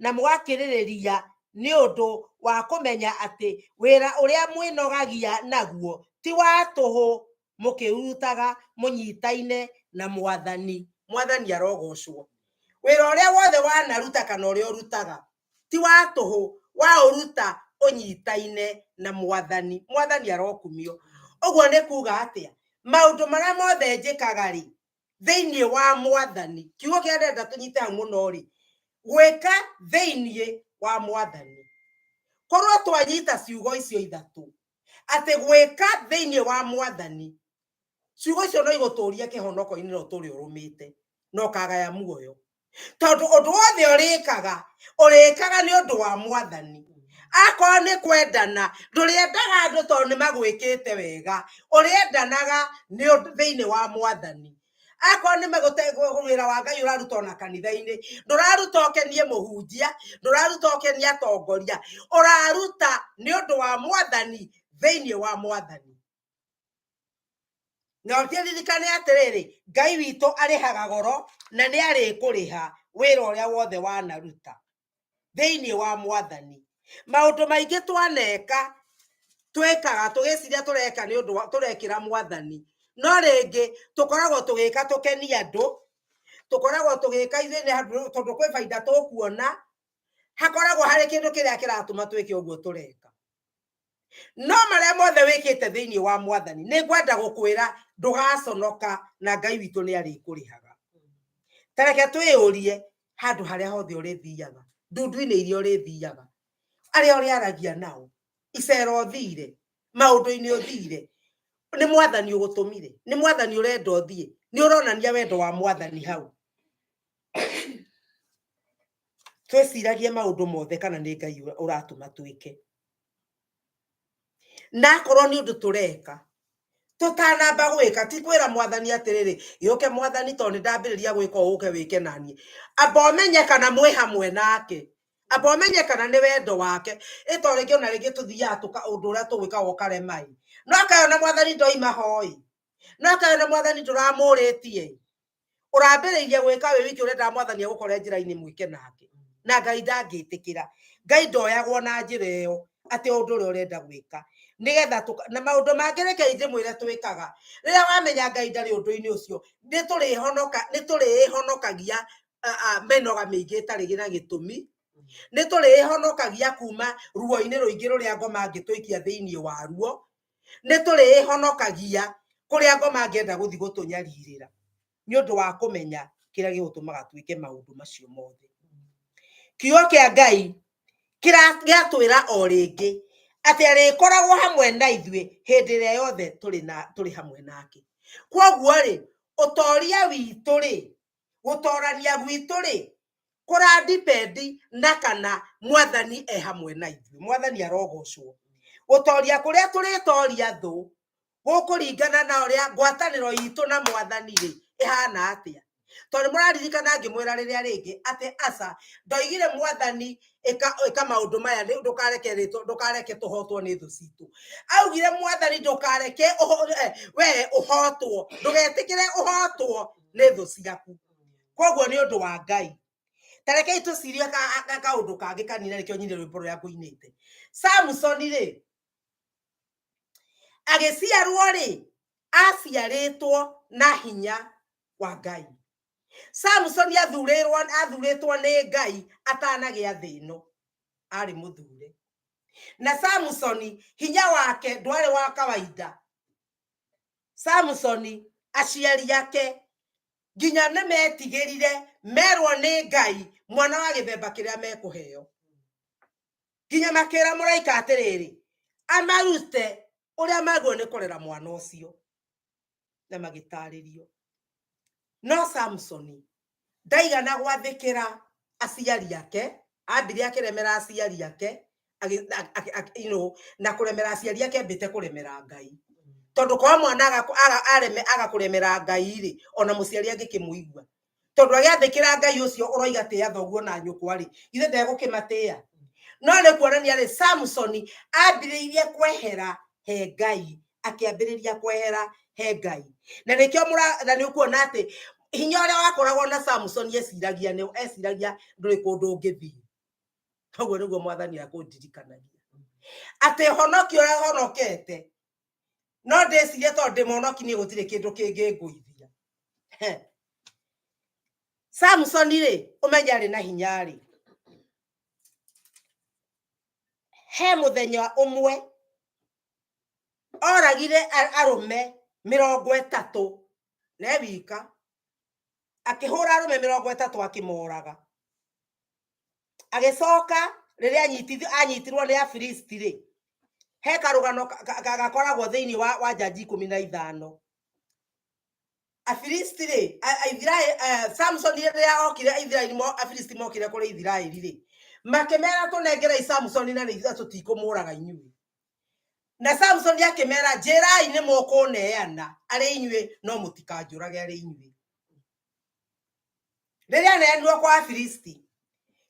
na mugakiririria ni undu wa kumenya ati wira uria mwinogagia naguo ti wa tuhu mukirutaga munyitaine na mwathani arogocwo wira uria wothe wanaruta kana uria urutaga ti wa tuhu wa uruta unyitaine na mwathani arokumio uguo ni kuga atia maundu maria mothe njikaga ri thiini wa mwathani kiugo kia ndenda tunyite muno ri gwika thiini wa mwathani korwo twanyita ciugo icio ithatu ati gwika thiini wa mwathani ciugo icio no iguturia kihonoko-ini no turi urumite no kagaya muoyo tondu undu wothe urikaga ni undu wa mwathani akoro ni kwendana nduriendaga andu tondu ni magwikite wega uriendanaga ni thiini wa mwathani akoro ni wira wa Ngai uraruta na kanitha-ini nduraruta okenie muhunjia nduraruta okenie atongoria uraruta ni undu wa mwathani thiini wa mwathani na utiririkane atiriri Ngai witu arihaga goro na ni arikuriha wira uria wothe wanaruta thiini wa mwathani maundu maingi twaneka twekaga tugiciria tureka ni undu turekira mwathani no ringi tukoragwo tugika tukenia andu tukoragwo tugika ithe tondu kwi faida tukuona hakoragwo hari kindu kiria kiratuma twike uguo tureka no maria mothe wikite thiini wa mwathani ni ngwenda gukwira ndugaconoka na Ngai witu ni arikurihaga tareke twĩyũrie handũ harĩa hothe ũrĩthiaga ndundu-inĩ iria ũrĩthiaga arĩa ũrĩaragia nao icera ũthire maũndũ-inĩ ũthire nĩ mwathani ũgũtũmire nĩ mwathani ũrenda ũthiĩ nĩ ũronania wendo wa mwathani hau twĩciragie maũndũ mothe kana nĩ Ngai ũratũma twĩke na korwo nĩ ũndũ tũreka tũtanamba gwĩka ti kwĩra mwathani atĩrĩrĩ gĩũke mwathani tondũ nĩ ndambĩrĩria gwĩka ũke wĩke naniĩ amba ũmenye kana mwĩ hamwe nake amba ũmenye kana nĩ wendo wake ĩto rĩngĩ ona rĩngĩ tũthiaga ũndũ ũrĩa tũgwĩka ũkarema no akayona mwathani ndoima hoi no akayona mwathani ndũramũrĩtie ũrambĩrĩirie gwĩka wĩ wiki ũrenda mwathani agũkore njĩra-inĩ mwĩke nake na Ngai ndangĩtĩkĩra Ngai ndoyagwo na njĩra ĩyo atĩ ũndũ ũrĩa ũrenda gwĩka nigetha na maũndũ mangĩ reke ndĩmwĩre twĩkaga rĩrĩa wamenya Ngai ndarĩ ũndũ-inĩ ũcio nĩ tũrĩhonokagia mĩnoga mĩingĩ ĩtarĩ na gĩtũmi nĩ tũrĩhonokagia kuma ruo-inĩ rũingĩ rũrĩa ngoma ngĩtũikia thĩinĩ waruo nĩ tũrĩhonokagia kũrĩa ngoma ngĩenda gũthiĩ gũtũnyarirĩra nĩ ũndũ wa kũmenya kĩrĩa gĩgũtũmaga twĩke maũndũ macio mothe kiugo kĩa Ngai kĩratwĩra o rĩngĩ atĩ arĩkoragwo hamwe na ithuĩ hĩndĩ ĩrĩa yothe tũrĩ hamwe nake kwoguo rĩ ũtoria witũ rĩ gũtorania gwitũ rĩ kũrandipendi na kana mwathani hamwe na ithuĩ mwathani arogocwo gũtoria kũrĩa tũrĩtoria thũ gũkũringana na ũrĩa ngwatanĩro itũ na mwathani rĩ ĩhana atĩa tondũ mũraririkana ngĩmwĩra rĩrĩa rĩngĩ atĩ aca ndoigire mwathani ĩka maũndũ maya ndũkareke tũhotwo nĩ thũ citũ augire mwathani ndũkareke we ũhotwo ndũgetĩkĩre ũhotwo nĩ thũ ciaku kwoguo nĩ ũndũ wa Ngai tarekei tũcirie kaũndũ kangĩ kanini nĩkĩo nyine rwĩmbo rũrĩa ngũinĩte Samsoni rĩ agĩciarwo rĩ aciarĩtwo na hinya wa Ngai Samsoni athurĩtwo nĩ Ngai atanagĩa thĩ ĩno arĩ mũthure na Samsoni hinya wake ndwarĩ wa kawaida Samsoni aciari ake nginya nĩ metigĩrire merwo nĩ Ngai mwana wa gĩthemba kĩrĩa mekũheo nginya makĩra mũraika atĩrĩrĩ amarute ũrĩa magwo nĩ kũrera mwana ũcio na magĩtarĩrio no Samsoni ndaigana gwathĩkĩra aciari ake ambire akĩremera aciari ake na kũremera aciari ake mbĩte kũremera Ngai tondũ kwa mwana agakũremera Ngai rĩ ona mũciari angĩkĩmũigua tondũ agĩathĩkĩra Ngai ũcio ũroiga tĩa thoguo na nyũkwa rĩ ithe ndegũkĩmatĩa no nĩ kuonania rĩ Samsoni ambĩrĩirie kwehera he Ngai akĩambĩrĩria kwehera he Ngai na nĩ ũkuona atĩ hinya ũrĩa wakoragwo na Samsoni eciragia ndũrĩ kũndũ ũngĩthiĩ koguo nĩguo mwathani akũndirikanagia atĩ honoki ũrĩa honokete no ndĩcirie tondũ ndĩmonoki niĩ gũtirĩ kĩndũ kĩngĩ ngũithia Samsoni rĩ ũmenye arĩ na hinya rĩ he mũthenya ũmwe oragire arũme 30 na wika akĩhũra arũme 30 akĩmoraga agĩcoka rĩrĩa anyitirwo nĩ Afilisti rĩ he karũgano gakoragwo thĩinĩ wa Njanji 15 Afilisti rĩ Samsoni rĩrĩa okire Afilisti mokire kũrĩ Ithiraeli rĩ makĩmera tũnengerei Samsoni na nĩ tũtikũmũraga inyuĩ na Samsoni akĩmera njĩrai nĩ mũkũneana arĩ inyuĩ no mũtikanjũrage arĩ inyuĩ rĩrĩa neanirwo kwa Afilisti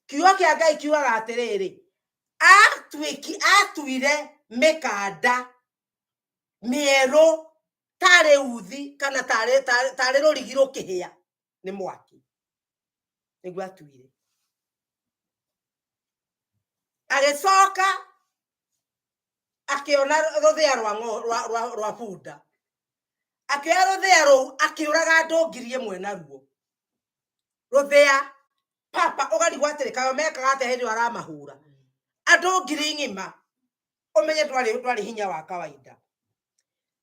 kiugo kĩa Ngai kiugaga atĩrĩrĩ atuire mĩkanda mĩerũ tarĩ uthi kana tarĩ rũrigi rũkĩhĩa nĩ mwaki nĩguo atuire agĩcoka akĩona rũthĩa rwa bunda akĩoya rũthĩa rũu akĩũraga andũ 1,000 naruo rũthĩa papa ũgarigwo atĩrĩ kayo mekaga atĩa hĩndĩ aramahũra andũ 1,000 ũmenye ndwarĩ hinya wa kawaida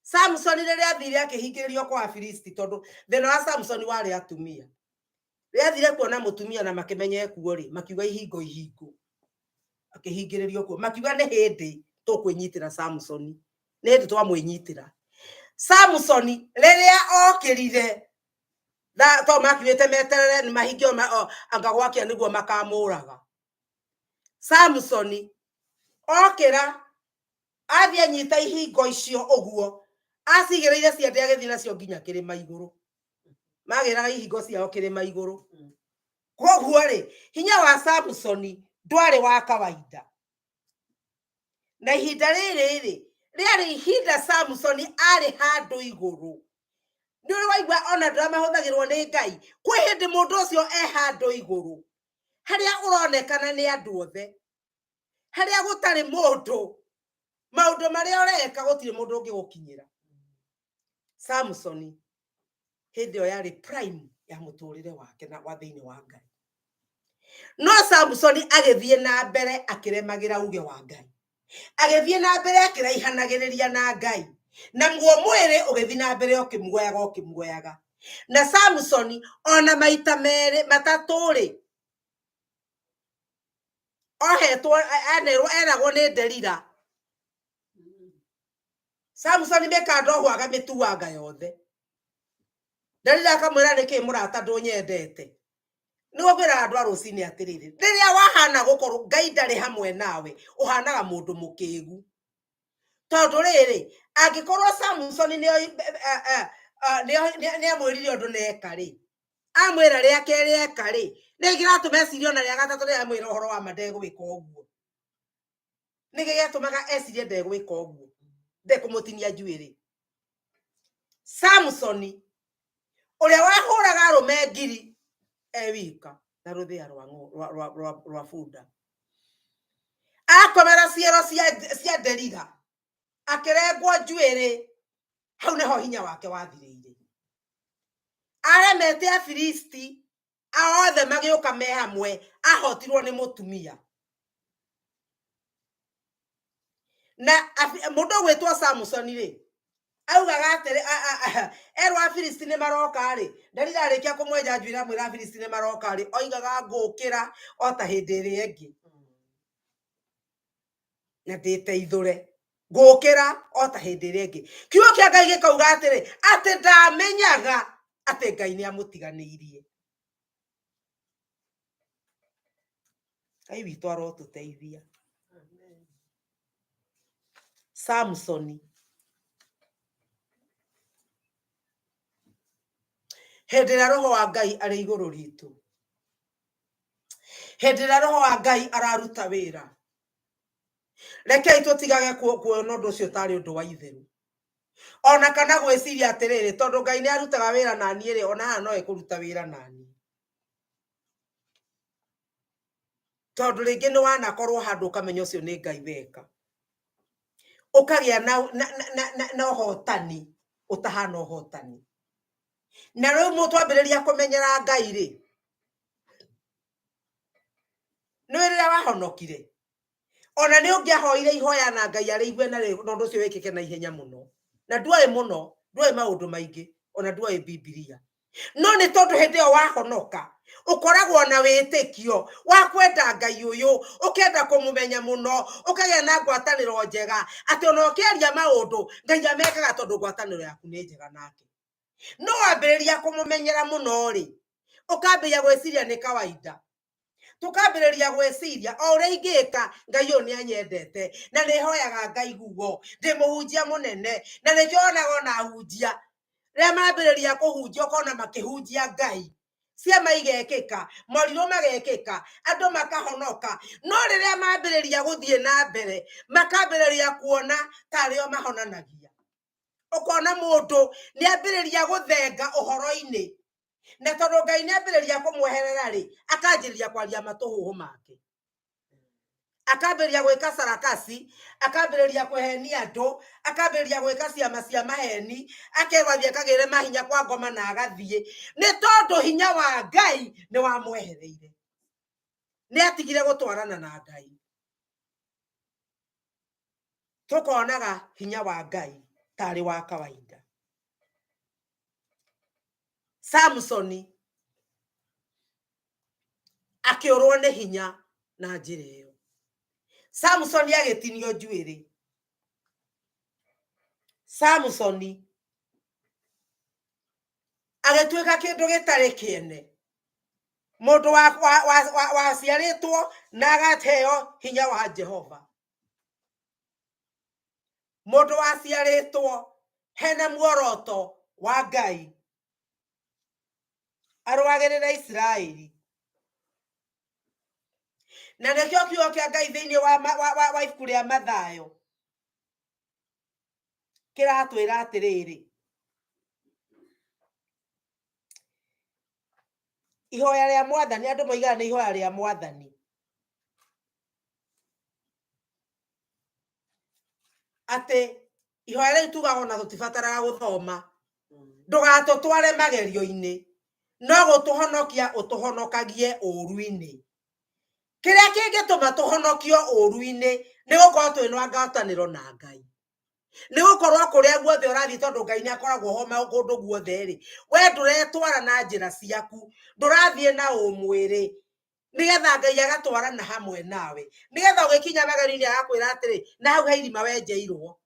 Samsoni rĩrĩa athire akĩhingĩrĩrio kwa Afilisti tondũ thĩna wa Samsoni warĩ atumia Rĩathire kuona mũtumia na makĩmenye kuo rĩ makiuga ihingo akĩhingĩrĩrio kuo makiuga nĩ hĩndĩ tũkwĩnyitĩra Samson nĩ hĩndĩ twamwĩnyitĩra Samson rĩrĩa okĩrire to makiugĩte meterere nĩ mahingio anga gwakia nĩguo makamũraga Samson okĩra athiĩ anyita ihingo icio ũguo acigĩrĩire ciande agĩthiĩ nacio nginya kĩrĩma igũrũ magĩraga ihingo ciao kĩrĩma igũrũ koguo rĩ hinya wa Samson ndwarĩ wa kawaida na ihinda rĩrĩ rĩarĩ ihinda Samson arĩ handũ igũrũ nĩ ũrĩ waigua ona ndamahũthagĩrwo nĩ Ngai kwĩ hĩndĩ mũndũ ũcio handũ igũrũ harĩa ũronekana nĩ andũ othe harĩa gũtarĩ mũndũ maũndũ marĩa ũreka gũtirĩ mũndũ ũngĩgũkinyĩra Samson hĩndĩ ĩyo yarĩ prime ya mũtũrĩre wake na wa thĩinĩ wa Ngai no Samson agĩthiĩ na mbere akĩremagĩra uge wa Ngai agĩthiĩ na mbere akĩraihanagĩrĩria na Ngai na mwĩrĩ ũgĩthiĩ na mbere ũkĩmuoyaga na Samson ona maita merĩ matatũ rĩ ohetwo eragwo nĩ Delila Samson mĩkando hwaga mĩtuanga yothe Delila akamwĩra nĩkĩ mũrata ndũnyendete nĩguo kwĩra andũ a rũcinĩ atĩrĩrĩ rĩrĩa wahana gũkorwo Ngai ndarĩ hamwe nawe ũhanaga mũndũ mũkĩgu tondũ rĩrĩ angĩkorwo Samson nĩ amwĩrire ũndũ neka rĩ amwĩra rĩa kerĩ eka rĩ nĩ gĩratũma ecirie ona rĩa gatatũ rĩa amwĩra ũhoro wa ndegwĩka ũguo nĩ gĩatũmaga ecirie ndegwĩka ũguo ndekũmũtinia njuĩrĩ Samson ũrĩa wahũraga arũme ngiri wika na rũthĩa rwa bunda akomera ciero cia Delila akĩrengwo njuĩrĩ hau nĩho hinya wake wathirĩire aremete Afilisti othe magĩũka me hamwe ahotirwo nĩ mũtumia na mũndũ gwĩtwo Samson rĩ augaga atĩrĩ erwo Afilisti nĩ maroka rĩ Delila arĩkia kũmwenja njuĩrĩ amwĩra Afilisti nĩ maroka rĩ oigaga ngũkĩra o ta hĩndĩ ĩrĩa ĩngĩ na ndĩteithũre ngũkĩra o ta hĩndĩ ĩrĩa ĩngĩ kiugo kĩa Ngai gĩkauga atĩrĩ atĩ ndamenyaga atĩ Ngai nĩ amũtiganĩirie Ngai witũ arotũteithia Samson hĩndĩ ĩrĩa roho wa Ngai arĩ igũrũ ritũ hĩndĩ ĩrĩa roho wa Ngai araruta wĩra rekei tũtigage kuona ũndũ ũcio tarĩ ũndũ wa itherũ ona kana gwĩciria atĩrĩrĩ tondũ Ngai nĩ arutaga wĩra na niĩ rĩ ona haha no ekũruta wĩra na niĩ tondũ rĩngĩ nĩ wanakorwo handũ ũkamenya ũcio nĩ Ngai weka ũkagĩa na ũhotani ũtahana ũhotani na rĩu mũtwambĩrĩria kũmenyera Ngai rĩ nĩ rĩrĩa wahonokire ona nĩ ũngĩahoire ihoya na Ngai arĩ igwe na ũndũ ũcio wĩkĩke na ihenya mũno na nduoĩ maũndũ maingĩ ona nduoĩ Biblia no nĩ tondũ hĩndĩ ĩyo wahonoka ũkoragwo na wĩtĩkio wa kwenda Ngai ũyũ ũkenda kũmũmenya mũno ũkagĩa na ngwatanĩro njega atĩ ona ũkĩaria maũndũ Ngai amekaga tondũ ngwatanĩro yaku nĩ njega nake no wambĩrĩria kũmũmenyera mũno rĩ ũkambĩrĩria gwĩciria nĩ kawaida tukambĩrĩria gwĩciria o ũrĩa ingĩka Ngai ũyũ nĩ anyendete na nĩ hoyaga Ngai guo ndĩmũhunjia mũnene na nĩkĩo onaga ona ahunjia rĩrĩa mambĩrĩria kũhunjia ũkona makĩhunjia Ngai ciama igekĩka morirũ magekĩka andũ makahonoka no rĩrĩa mambĩrĩria gũthiĩ na mbere makambĩrĩria kuona tarĩo mahonanagia ũkona mũndũ nĩ ambĩrĩria gũthenga ũhoro-inĩ na tondũ Ngai nĩ ambĩrĩria kũmweherera rĩ akanjĩrĩria kwaria matũhũhũ make akambĩrĩria gwĩka sarakasi akambĩrĩria kũhenia andũ akambĩrĩria gwĩka ciama cia maheni akegathiĩ akagĩre mahinya kwa ngoma na agathiĩ nĩ tondũ hinya wa Ngai nĩ wamwehereire nĩ atigire gũtwarana na Ngai tũkonaga hinya wa Ngai tarĩ wa kawaida Samson akĩũrwo nĩ hinya na njĩra ĩyo. Samson agĩtinio njuĩrĩ. Samson agĩtuĩka kĩndũ gĩtarĩ kĩene, mũndũ waciarĩtwo na agaheo hinya wa Jehova, mũndũ waciarĩtwo hena muoroto wa Ngai arũagĩrĩra Isiraeli. Na nĩkĩo kiugo kĩa Ngai thĩinĩ wa ibuku rĩa Mathayo kĩratwĩra atĩrĩrĩ, ihoya rĩa Mwathani, andũ moigaga nĩ ihoya rĩa Mwathani, atĩ ihoya rĩu tugaga ona tũtibataraga gũthoma, ndũgatũtware magerio-inĩ, no gũtũhonokia ũtũhonokagie ũũru-inĩ. Kĩrĩa kĩngĩtũma tũhonokio ũũru-inĩ nĩ gũkorwo twĩna ngwatanĩro na Ngai. Nĩ gũkorwo kũrĩa guothe ũrathiĩ, tondũ Ngai nĩ akoragwo ho kũndũ guothe-rĩ, we ndũretwara na njĩra ciaku, ndũrathiĩ na ũmwĩrĩ, nĩgetha Ngai agatwarana hamwe nawe, nĩgetha ũgĩkinya magerio-inĩ agakwĩra atĩrĩ, na hau he irima wenjeirwo,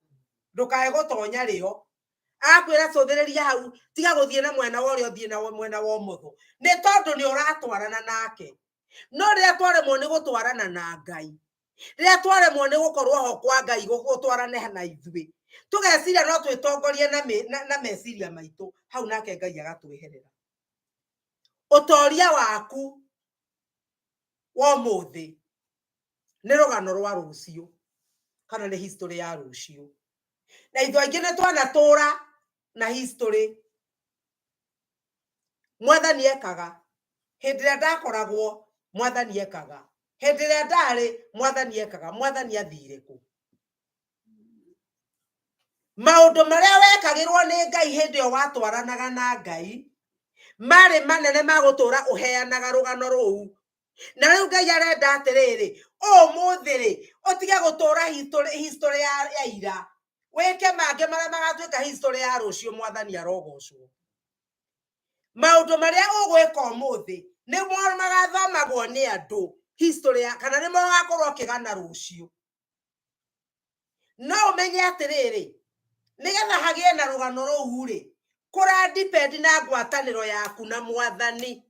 ndũkae gũtonya rĩo. Agakwĩra cũthĩrĩria hau, tiga gũthiĩ na mwena wa ũrĩa, ũthiĩ na mwena wa ũmotho, nĩ tondũ nĩ ũratwarana nake. No rĩrĩa twaremwo nĩ gũtwarana na Ngai, rĩrĩa twaremwo nĩ gũkorwo ho kwa Ngai gũtwarane na ithuĩ, tũgeciria no twĩtongorie na meciria maitũ, hau nake Ngai agatweherera. Ũtoria waku wa ũmũthĩ nĩ rũgano rwa rũciũ, kana nĩ history ya rũciũ. Na ithuĩ aingĩ nĩ twanatũra na history. Mwathani ekaga, hĩndĩ ĩrĩa ndakoragwo Mwathani ekaga, hĩndĩ ĩrĩa ndarĩ Mwathani ekaga. Mwathani athire kũ? Maũndũ marĩa wekagĩrwo nĩ Ngai hĩndĩ ĩyo watwaranaga na Ngai marĩ manene ma gũtũra ũheanaga rũgano rũu. Na rĩu Ngai arenda atĩrĩrĩ, ũmũthĩ-rĩ, ũtige gũtũra history ya ira, wĩke mangĩ marĩa magatuĩka history ya rũciũ. Mwathani arogocwo. Maũndũ marĩa ũgwĩka ũmũthĩ nĩmo magathomagwo nĩ andũ history, kana nĩmo magakorwo ũkĩgana rũciũ. No ũmenye atĩrĩrĩ, nĩgetha hagĩe na rũgano rũu-rĩ, kũra depend na ngwatanĩro yaku na Mwathani.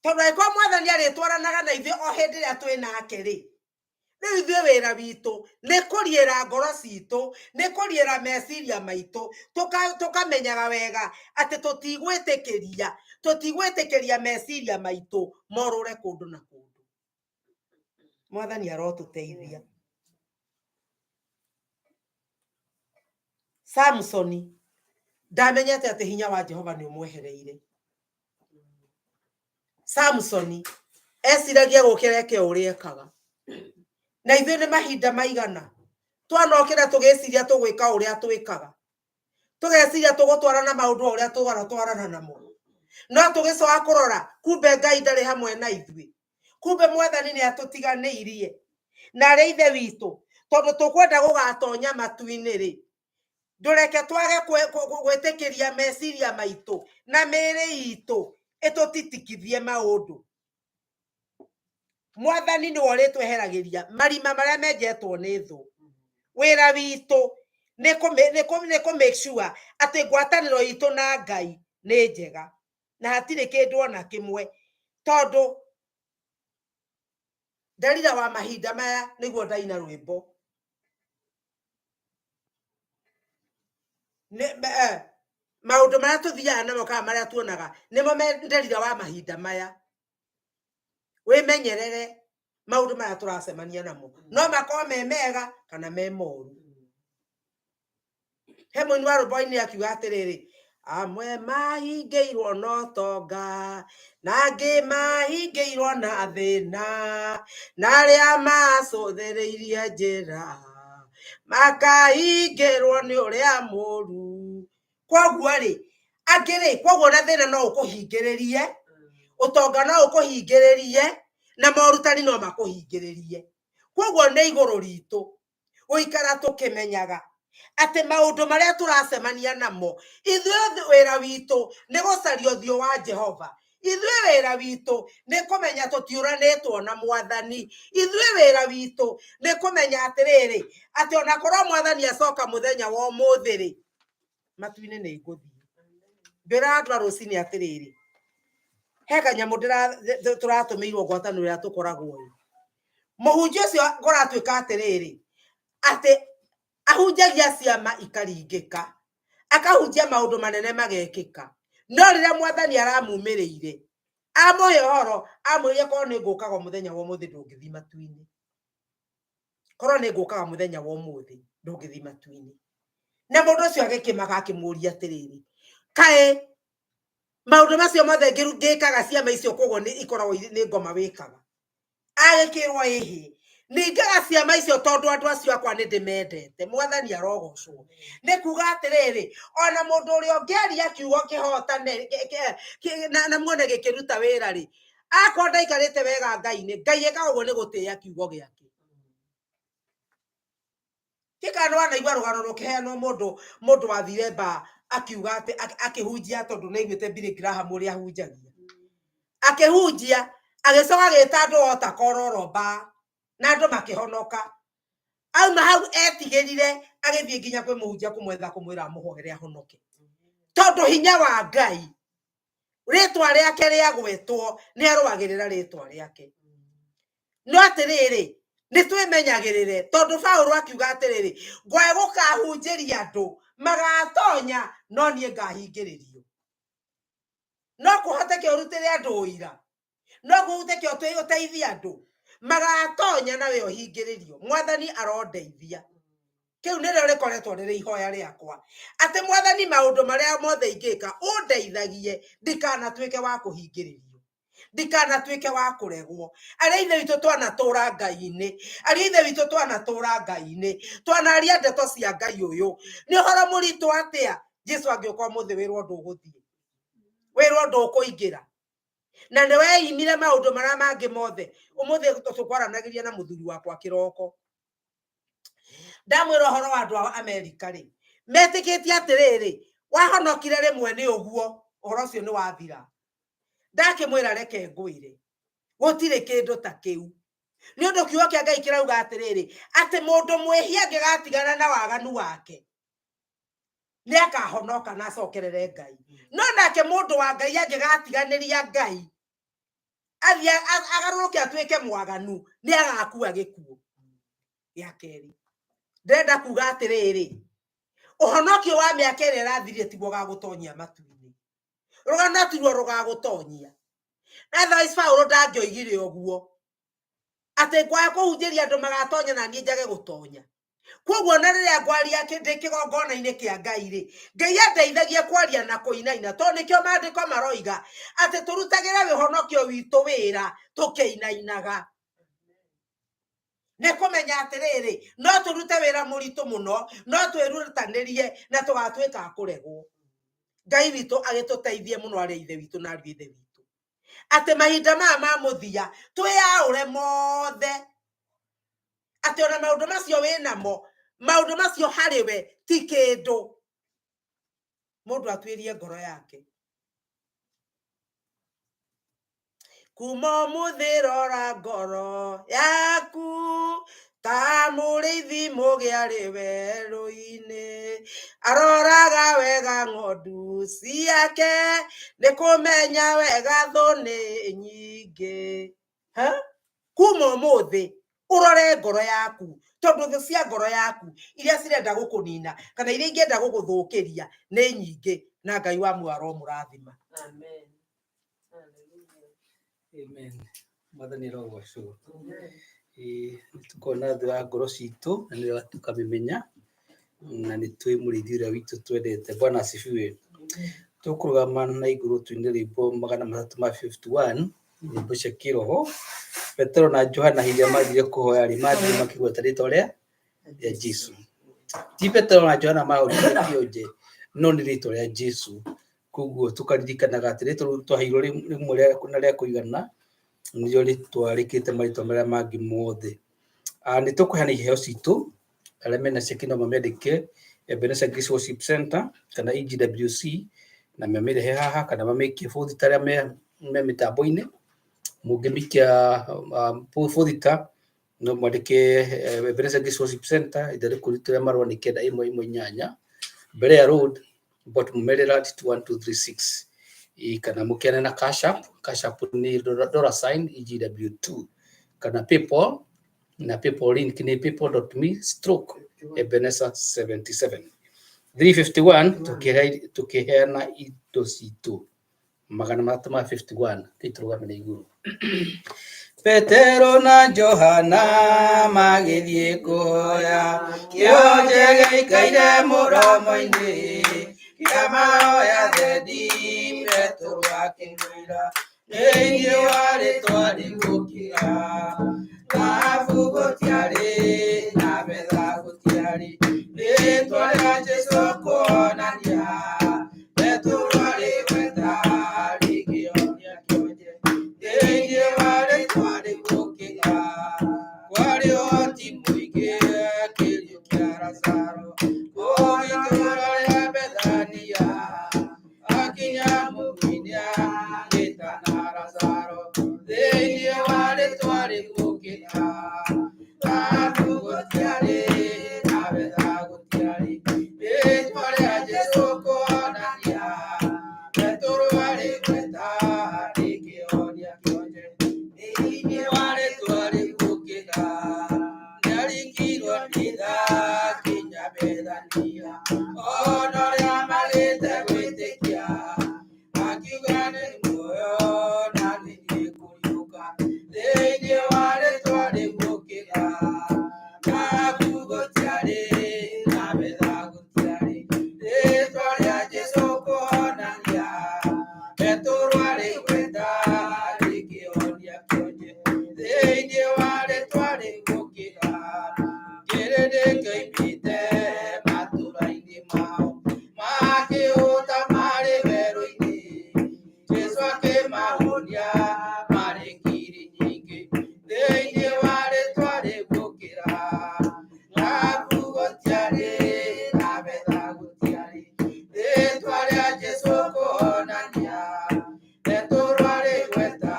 Tondũ angĩkorwo Mwathani arĩtwaranaga na ithuĩ o hĩndĩ ĩrĩa twĩ nake-rĩ, rĩu ithuĩ wĩra witũ nĩ kũriĩra ngoro citũ, nĩ kũriĩra meciria maitũ, tũkamenyaga wega atĩ tũtigwĩtĩkĩria meciria maitũ morũre kũndũ na kũndũ. Mwathani arotũteithia. Samson ndamenyete atĩ hinya wa Jehova nĩ ũmwehereire. Samson eciragia gũkĩra eke ũrĩa ekaga. Na ithuĩ nĩ mahinda maigana twanokĩra tũgĩciria tũgwĩka ũrĩa twĩkaga, tũgeciria tũgũtwarana maũndũ ũrĩa tũgũtwarana namo, no tũgĩcoka kũrora kumbe Ngai ndarĩ hamwe na ithuĩ, kumbe Mwathani nĩ atũtiganĩirie. Na rĩ ithe witũ, tondũ tũkwenda gũgatonya matu-inĩ-rĩ, ndũreke twage gwĩtĩkĩria meciria maitũ na mĩĩrĩ itũ ĩtũtitikithie maũndũ. Mwathani nĩ ũrĩtweheragĩria marima marĩa menjetwo nĩ thũ. Wĩra witũ nĩ kũ make sure atĩ ngwatanĩro itũ na Ngai nĩ njega, na hatirĩ kĩndũ ona kĩmwe, tondũ Delila wa mahinda maya nĩguo ndaina rwĩmbo. Maũndũ marĩa tũthiaga namo kana marĩa tuonaga nĩmo me Delila wa mahinda maya. Wĩmenyerere maũndũ marĩa tũracemania namo, no makorwo me mega kana me moru. He mũini wa rwĩmbo-inĩ akiuga atĩrĩrĩ, amwe mahingĩirwo na ũtonga, na angĩ mahingĩirwo na thĩna, na arĩa macũthĩrĩirie njĩra makahingĩrwo nĩ ũrĩa mũũru. Koguo-rĩ, angĩ-rĩ, koguo na thĩna no ũkũhingĩrĩrie, ũtonga no ũkũhingĩrĩrie, na morutani no makũhingĩrĩrie. Koguo nĩ igũrũ ritũ gũikara tũkĩmenyaga atĩ maũndũ marĩa tũracemania namo, ithuĩ wĩra witũ nĩ gũcaria ũthiũ wa Jehova. ithuĩ wĩra witũ nĩ kũmenya tũtiũranĩtwo na mwathani. Ithuĩ wĩra witũ nĩ kũmenya atĩrĩrĩ atĩ ona korwo mwathani acoka mũthenya wa ũmũthĩ-rĩ, matu-inĩ nĩ ngũthiĩ. Ngwĩra andũ a rũcinĩ atĩrĩrĩ, he kanyamũ tũratũmĩirwo ngwatanĩro ĩrĩa tũkoragwo ĩ. Mũhunjia ũcio kũratuĩka atĩrĩrĩ atĩ ahunjagia ciama ikaringĩka, akahunjia maũndũ manene magekĩka, no rĩrĩa mwathani aramumĩrĩire amũhe ũhoro amwĩrie korwo nĩ ngũkaga mũthenya wa ũmũthĩ ndũngĩthiĩ matu-inĩ, korwo nĩ ngũkaga mũthenya wa ũmũthĩ ndũngĩthiĩ matu-inĩ. Na mũndũ ũcio agĩkĩmaga akĩmũria atĩrĩrĩ, kaĩ maũndũ macio mothe ngĩkaga ciama icio koguo nĩ ikoragwo nĩ ngoma wĩkaga? Agĩkĩrwo ĩhĩ ningaga ciama icio tondũ andũ acio akwa nĩ ndĩmendete. Mwathani arogocwo. Nĩ kuga atĩrĩrĩ ona mũndũ ũrĩa ũngĩaria kiugo kĩhotane na muone gĩkĩruta wĩra-rĩ, akorwo ndaikarĩte wega Ngai-inĩ, Ngai ekaga ũguo nĩ gũtĩĩa kiugo gĩake. Kĩkano wanaigua rũgano rũkĩheanwo mũndũ wathire mbaa akiuga atĩ akĩhunjia tondũ nĩ aiguĩte Billy Graham ũrĩa ahunjagia. Akĩhunjia agĩcoka agĩta andũ ota kororo mbaa na andũ makĩhonoka. Auma hau etigĩrire agĩthiĩ nginya kwĩ mũhunjia kũmwetha kũmwĩra amũhoere ahonoke. Tondũ hinya wa Ngai rĩtwa rĩake rĩagwetwo nĩ arũagĩrĩra rĩtwa rĩake. No atĩrĩrĩ nĩ twĩmenyagĩrĩre tondũ Paũlũ akiuga atĩrĩrĩ ngwe gũkahunjĩria andũ magatonya no niĩ ngahingĩrĩrio. No kũhoteke ũrutĩre andũ ũira, no kũhoteke ũteithie andũ magatonya nawe ũhingĩrĩrio. Mwathani arondeithia. Kĩu nĩrĩo rĩkoretwo rĩrĩ ihoya rĩakwa atĩ mwathani maũndũ marĩa mothe ingĩka ũndeithagie ndikanatuĩke wa kũhingĩrĩrio, ndikanatuĩke wa kũregwo. Arĩa ithe witũ twanatũra Ngai-inĩ, arĩa ithe witũ twanatũra Ngai-inĩ, twanaria ndeto cia Ngai ũyũ, nĩ ũhoro mũritũ atĩa Jesũ angĩũka ũmũthĩ wĩrwo ndũgũthiĩ, wĩrwo ndũkũingĩra, na nĩ weimire maũndũ marĩa mangĩ mothe. Ũmũthĩ tũkwaranagĩria na mũthuri wakwa kĩroko, ndamwĩra ũhoro wa andũ a Amerika-rĩ, metĩkĩtie atĩrĩrĩ wahonokire rĩmwe nĩ ũguo, ũhoro ũcio nĩ wathira. Ndakĩmwĩra reke ngwĩre gũtirĩ kĩndũ ta kĩu, nĩ ũndũ kiugo kĩa Ngai kĩrauga atĩrĩrĩ atĩ mũndũ mwĩhia angĩgatigana na waganu wake nĩ akahonoka na acokerere Ngai. No nake mũndũ wa Ngai angĩgatiganĩria Ngai athiĩ agarũrũke atuĩke mwaganu nĩ agakua gĩkuũ gĩa kerĩ. Ndĩrenda kuga atĩrĩrĩ ũhonokio wa mĩaka ĩrĩa ĩrathirire tiguo gagũtonyia matu-inĩ, rũgano tiruo rũgagũtonyia. Na thaa Paũlũ ndangĩoigire ũguo atĩ ngwaya kũhunjĩria andũ magatonya na niĩ njage gũtonya. Koguo na rĩrĩa ngwaria ndĩ kĩgongona-inĩ kĩa Ngai-rĩ, Ngai andeithagie kwaria na kũinaina, tondũ nĩkĩo maandĩko maroiga atĩ tũrutagĩre ũhonokio witũ wĩra tũkĩinainaga. Nĩ kũmenya atĩrĩrĩ no tũrute wĩra mũritũ mũno, no twĩrutanĩrie na tũgatuĩka kũregwo. Ngai witũ agĩtũteithie mũno arĩa ithe witũ na ariũ ithe witũ atĩ mahinda maya ma mũthia twĩyaũre mothe atĩ ona maũndũ macio wĩnamo, maũndũ macio harĩ we ti kĩndũ. Mũndũ atuĩrie ngoro yake. Kuma ũmũthĩ rora ngoro yaku ta mũrĩithi mũgĩarĩ werũ-inĩ, aroraga wega ng'ondu ciake, nĩ kũmenya wega thũ nĩ nyingĩ. Kuma ũmũthĩ ũrore ngoro yaku, tondũ thũ cia ngoro yaku iria cirenda gũkũnina kana iria ingĩenda gũgũthũkĩria nĩ nyingĩ, na Ngai wa muoyo aromũrathima. Amen. Amen. Mwathani arogocwo. Nĩtũkona thũ ya ngoro citũ na nĩyo tũkamĩmenya na nĩ twĩ mũrĩithi ũrĩa witũ twendete. Bwana asifiwe. Tũkũrũgama na igũrũ tuine rwĩmbo 351 nyĩmbo cia kĩroho. Petero na Johana hĩndĩ mathire kũhoya-rĩ mathire makĩgweta rĩtwa rĩa Jesũ. Ti Petero na Johana mahũrire kĩonje no nĩ rĩtwa rĩa Jesũ. Koguo tũkaririkanaga atĩ rĩtwa rĩu twaheirwo rĩmwe na rĩa kũigana nĩrĩo rĩtwa rĩkĩrĩte marĩtwa marĩa mangĩ mothe. Nĩ tũkũheana iheo citũ arĩa mena ceki no mamĩandĩke Ebenezer Grace Worship Center kana EGWC na mamĩrehe haha kana mamĩikie bũthi ta arĩa me mitambo-ini mungimikia puthita no mwandike Ebenezer Worship Center ithere kuritira marwa ni 9118 Berea Road bottom Maryland 21236 kana mukiana na cash app ni $sign EGW2 kana PayPal na PayPal link ni paypal.me/Ebenezer77 351 tukiheana indo citu magana matuma 51 kiturugamire iguru. Petero na Johana magithie kuoya kionje gĩikaire mũromo-inĩ kĩa maroya thendi. Petero akĩmwĩra thĩinĩ wa rĩtwa rĩgũkĩra thahabu gũtiarĩ na betha gũtiarĩ rĩtwa rĩa Jesũ kuonania Petero arĩgweta rĩkĩonia kĩonje thĩinĩ wa rĩtwa rĩgũkĩra kwarĩ ũhoti mũingĩ kĩriũ kĩa Lazaro kũu itũũra rĩa Bethania akinya mũgũnda agĩtana Lazaro thĩinĩ wa rĩtwa rĩgũkĩra thahabu gũtiarĩ na betha gũtiarĩ rĩtwa rĩa Jesũ kuonania Petero arĩgweta rĩkĩonia kĩonje thĩinĩ wa rĩtwa rĩgũkĩra nĩarikirwo nĩ tha kinya Bethania ona ũrĩa magĩte gwĩtĩkia akiuga nĩ muoyo na nĩniĩ kũriũka thĩinĩ wa rĩtwa rĩgũkĩra thahabu gũtiarĩ na betha gũtiarĩ rĩtwa rĩa Jesũ kuonania Petero arĩgweta rĩkĩonia kĩonje thĩinĩ wa rĩtwa rĩgũkĩra kĩrĩndĩ kĩoimĩte matũũra-inĩ mao makĩhũta marĩ werũ-inĩ Jesũ akĩmahonia marĩ ngiri nyingĩ thĩinĩ wa rĩtwa rĩgũkĩra thahabu gũtiarĩ na betha gũtiarĩ rĩtwa rĩa Jesũ kuonania Petero arĩgweta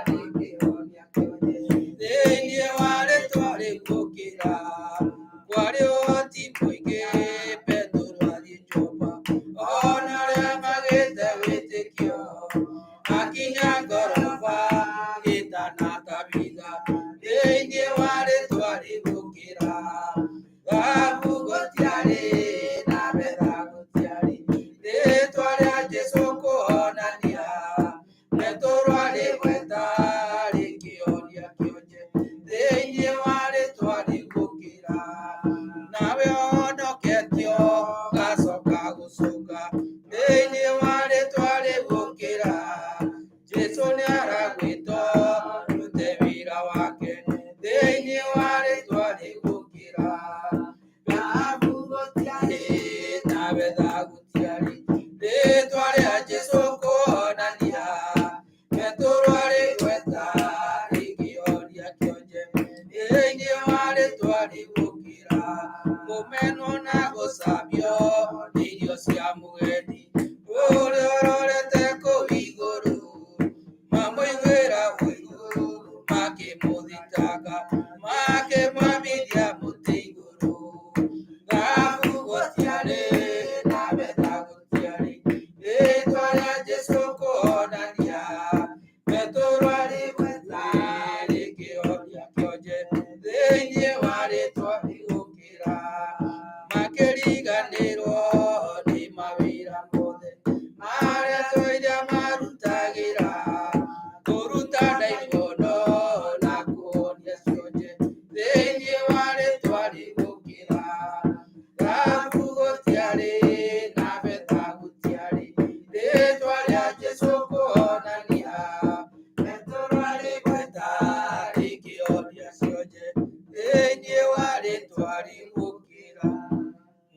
rĩkĩonia kĩonje thĩinĩ wa rĩtwa rĩgũkĩra kwarĩ ũhoti mũingĩ Petero athiĩ Jopa ona arĩa magĩte wĩtĩkio akinya ngoroba agĩtana Tabitha thĩinĩ wa rĩtwa rĩgũkĩra thahabu gũtiarĩ na betha gũtiarĩ rĩtwa rĩa Jesũ kuonania Petero arĩgweta rĩkĩonia kĩonje thĩinĩ wa rĩtwa rĩgũkĩra nawe ũhonoketio gacoka gũcũnga thĩinĩ wa rĩtwa rĩgũkĩra Jesũ nĩaragwĩtwo rute wĩra wake thĩinĩ wa rĩtwa rĩgũkĩra thahabu gũtiarĩ na betha gũtiarĩ rĩtwa rĩa Jesũ kuonania Petero arĩgweta rĩkĩonia kĩonje thĩinĩ wa rĩtwa rĩgũkĩra kũmenwo na gũcambio nĩ irio cia mũgendi ũrĩa ũrorete kũu igũrũ mamũiguĩra ũiru makĩmũthitanga makĩmwambithia mũtĩ igũrũ thahabu gũtiarĩ na betha gũtiarĩ rĩtwa rĩa Jesũ kuonania Petero arĩgweta rĩkĩonia kĩonje thĩinĩ wa rĩtwa rĩgũkĩra makĩriganĩrwo nĩ mawĩra mothe marĩa twaira marutagĩra kũruta ndaimono na kuonia cionje thĩinĩ wa rĩtwa rĩgũkĩra thahabu gũtiarĩ na betha gũtiarĩ rĩtwa rĩa Jesũ kuonania Petero arĩgweta rĩkĩonia cionje thĩinĩ wa rĩtwa rĩgũkĩra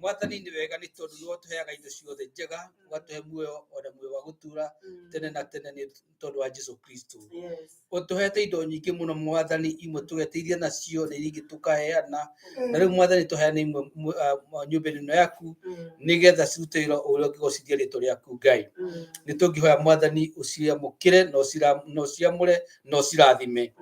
Mwathani nĩ wega nĩ tondũ nĩ ũtũheaga indo ciothe njega, ũgatũhe muoyo ona muoyo wa gũtũũra tene na tene nĩ tondũ wa Jesũ Kristo. Ũtũhete indo nyingĩ mũno Mwathani, imwe tũgeteithia nacio na iria ingĩ tũkaheana, na rĩu Mwathani tũheane imwe nyũmba-inĩ ĩno yaku nĩgetha cirute wĩra ũrĩa ũngĩgocithia rĩĩtwa rĩaku Ngai. Nĩ tũngĩhoya Mwathani ũciamũkĩre na ũciamũre na ũcirathime.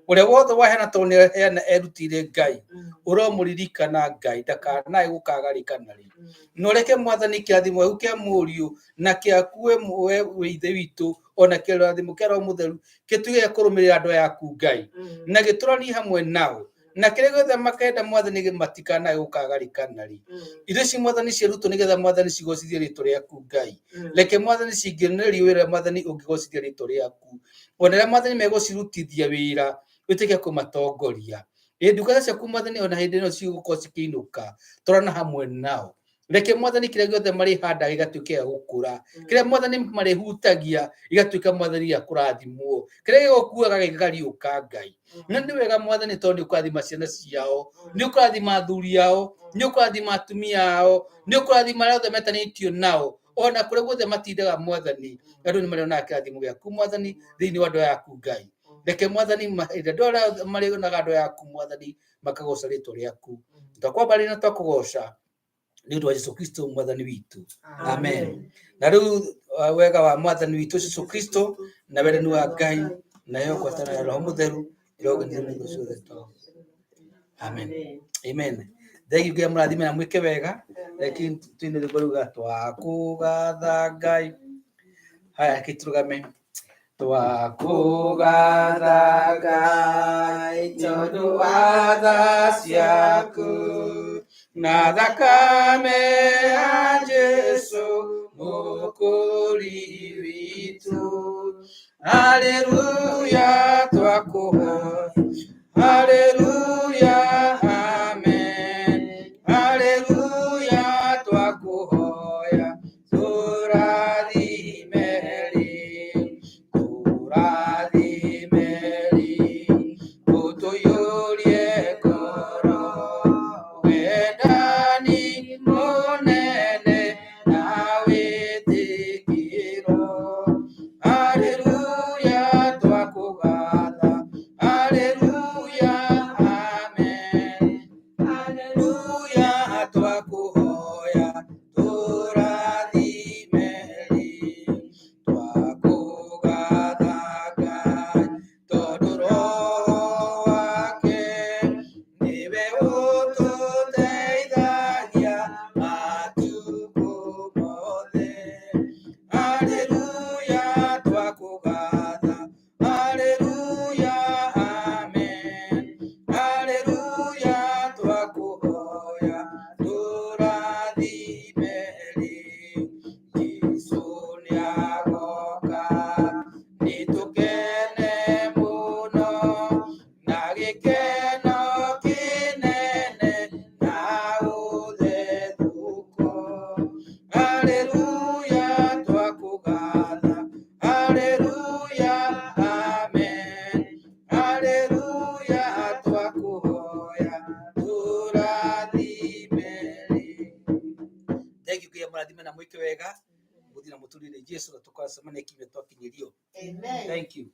Ũrĩa wothe waheana tondũ nĩ aheana erutĩire Ngai, ũromũririkana Ngai, ndakanae gũkagarĩka rĩ. Na ũreke Mwathani kĩrathimo gĩkĩ kĩa mũriũ na kĩaku we wĩ ithe witũ, ona kĩrathimo kĩa Roho Mũtheru gĩtuĩke gĩa kũrũmĩrĩra andũ yaku Ngai, na gĩtũranie hamwe nao, na kĩrĩa gĩothe makenda Mwathani matikanae gũkagarĩka rĩ. Indo ici Mwathani ciarutwo nĩgetha Mwathani cigocithie rĩĩtwa rĩaku Ngai. Reke Mwathani cingĩonererio wĩra Mwathani ũngĩgocithia rĩĩtwa rĩaku. Ona rĩrĩa Mwathani megũcirutithia wĩra wĩtĩke kũmatongoria. Ndungata ciaku Mwathani ona hĩndĩ ĩno cigũkorwo cikĩinũka, twarana hamwe nao. Reke Mwathani kĩrĩa gĩothe marĩhanda gĩgatuĩke gĩa gũkũra. Kĩrĩa Mwathani marĩhutagia gĩgatuĩka Mwathani gĩa kũrathimwo. Kĩrĩa gĩgũkuaga gĩkariũka Ngai. Na nĩ wega Mwathani tondũ nĩ ũkũrathima ciana ciao, nĩ ũkũrathima athuri ao, nĩ ũkũrathima atumia ao, nĩ ũkũrathima arĩa othe metanĩtio nao, ona kũrĩa guothe matindaga Mwathani, andũ nĩ marĩonaga kĩrathimo gĩaku Mwathani thĩinĩ wa andũ yaku Ngai. Reke Mwathani andũ arĩa marĩonaga andũ yaku Mwathani makagoca rĩĩtwa rĩaku. Twakwambararia na twakũgoca nĩ ũndũ wa Jesũ Kristo Mwathani witũ. Amen. Na rĩu wega wa Mwathani witũ Jesũ Kristo na wendani wa Ngai na yo ngwatanĩro ya Roho Mũtheru ĩrogania na indo ciothe tũhũ. Amen. Amen. Thengiũ Ngai mũrathime na mwĩke wega. Reke tuine rwĩmbo rũu ga twakũgatha Ngai. Haya, reke tũrũgame. Twakũgatha Ngai tondũ wa tha ciaku na thakame ya Jesũ mũkũri witũ. Haleluya twakũhoya, haleluya, amen. Haleluya twakũhoya, tũrathime-ri, tũrathime-ri, ũtũiyũrie ngoro wendani mũnene na wĩtĩkĩro. Haleluya twakũgatha, haleluya, amen. Haleluya twakũhoya, tũrathime-ri, twakũgatha Ngai tondũ Roho wake nĩwe ũtũteithagia matukũ mothe. Haleluya twakũgatha, haleluya, amen. Haleluya twakũhoya, tũrathime-ri, Jesũ nĩagoka, nĩtũkene mũno na gĩkeno kĩnene na ũthethũko. Haleluya twakũgatha, haleluya, amen. Haleluya twakũhoya, tũrathime-ri. Thengiũ Ngai mũrathime na mwĩke wega. Mũthiĩ na mũtũũrie Jesũ na tũkacemania kiumia twakinyĩrio. Thank you.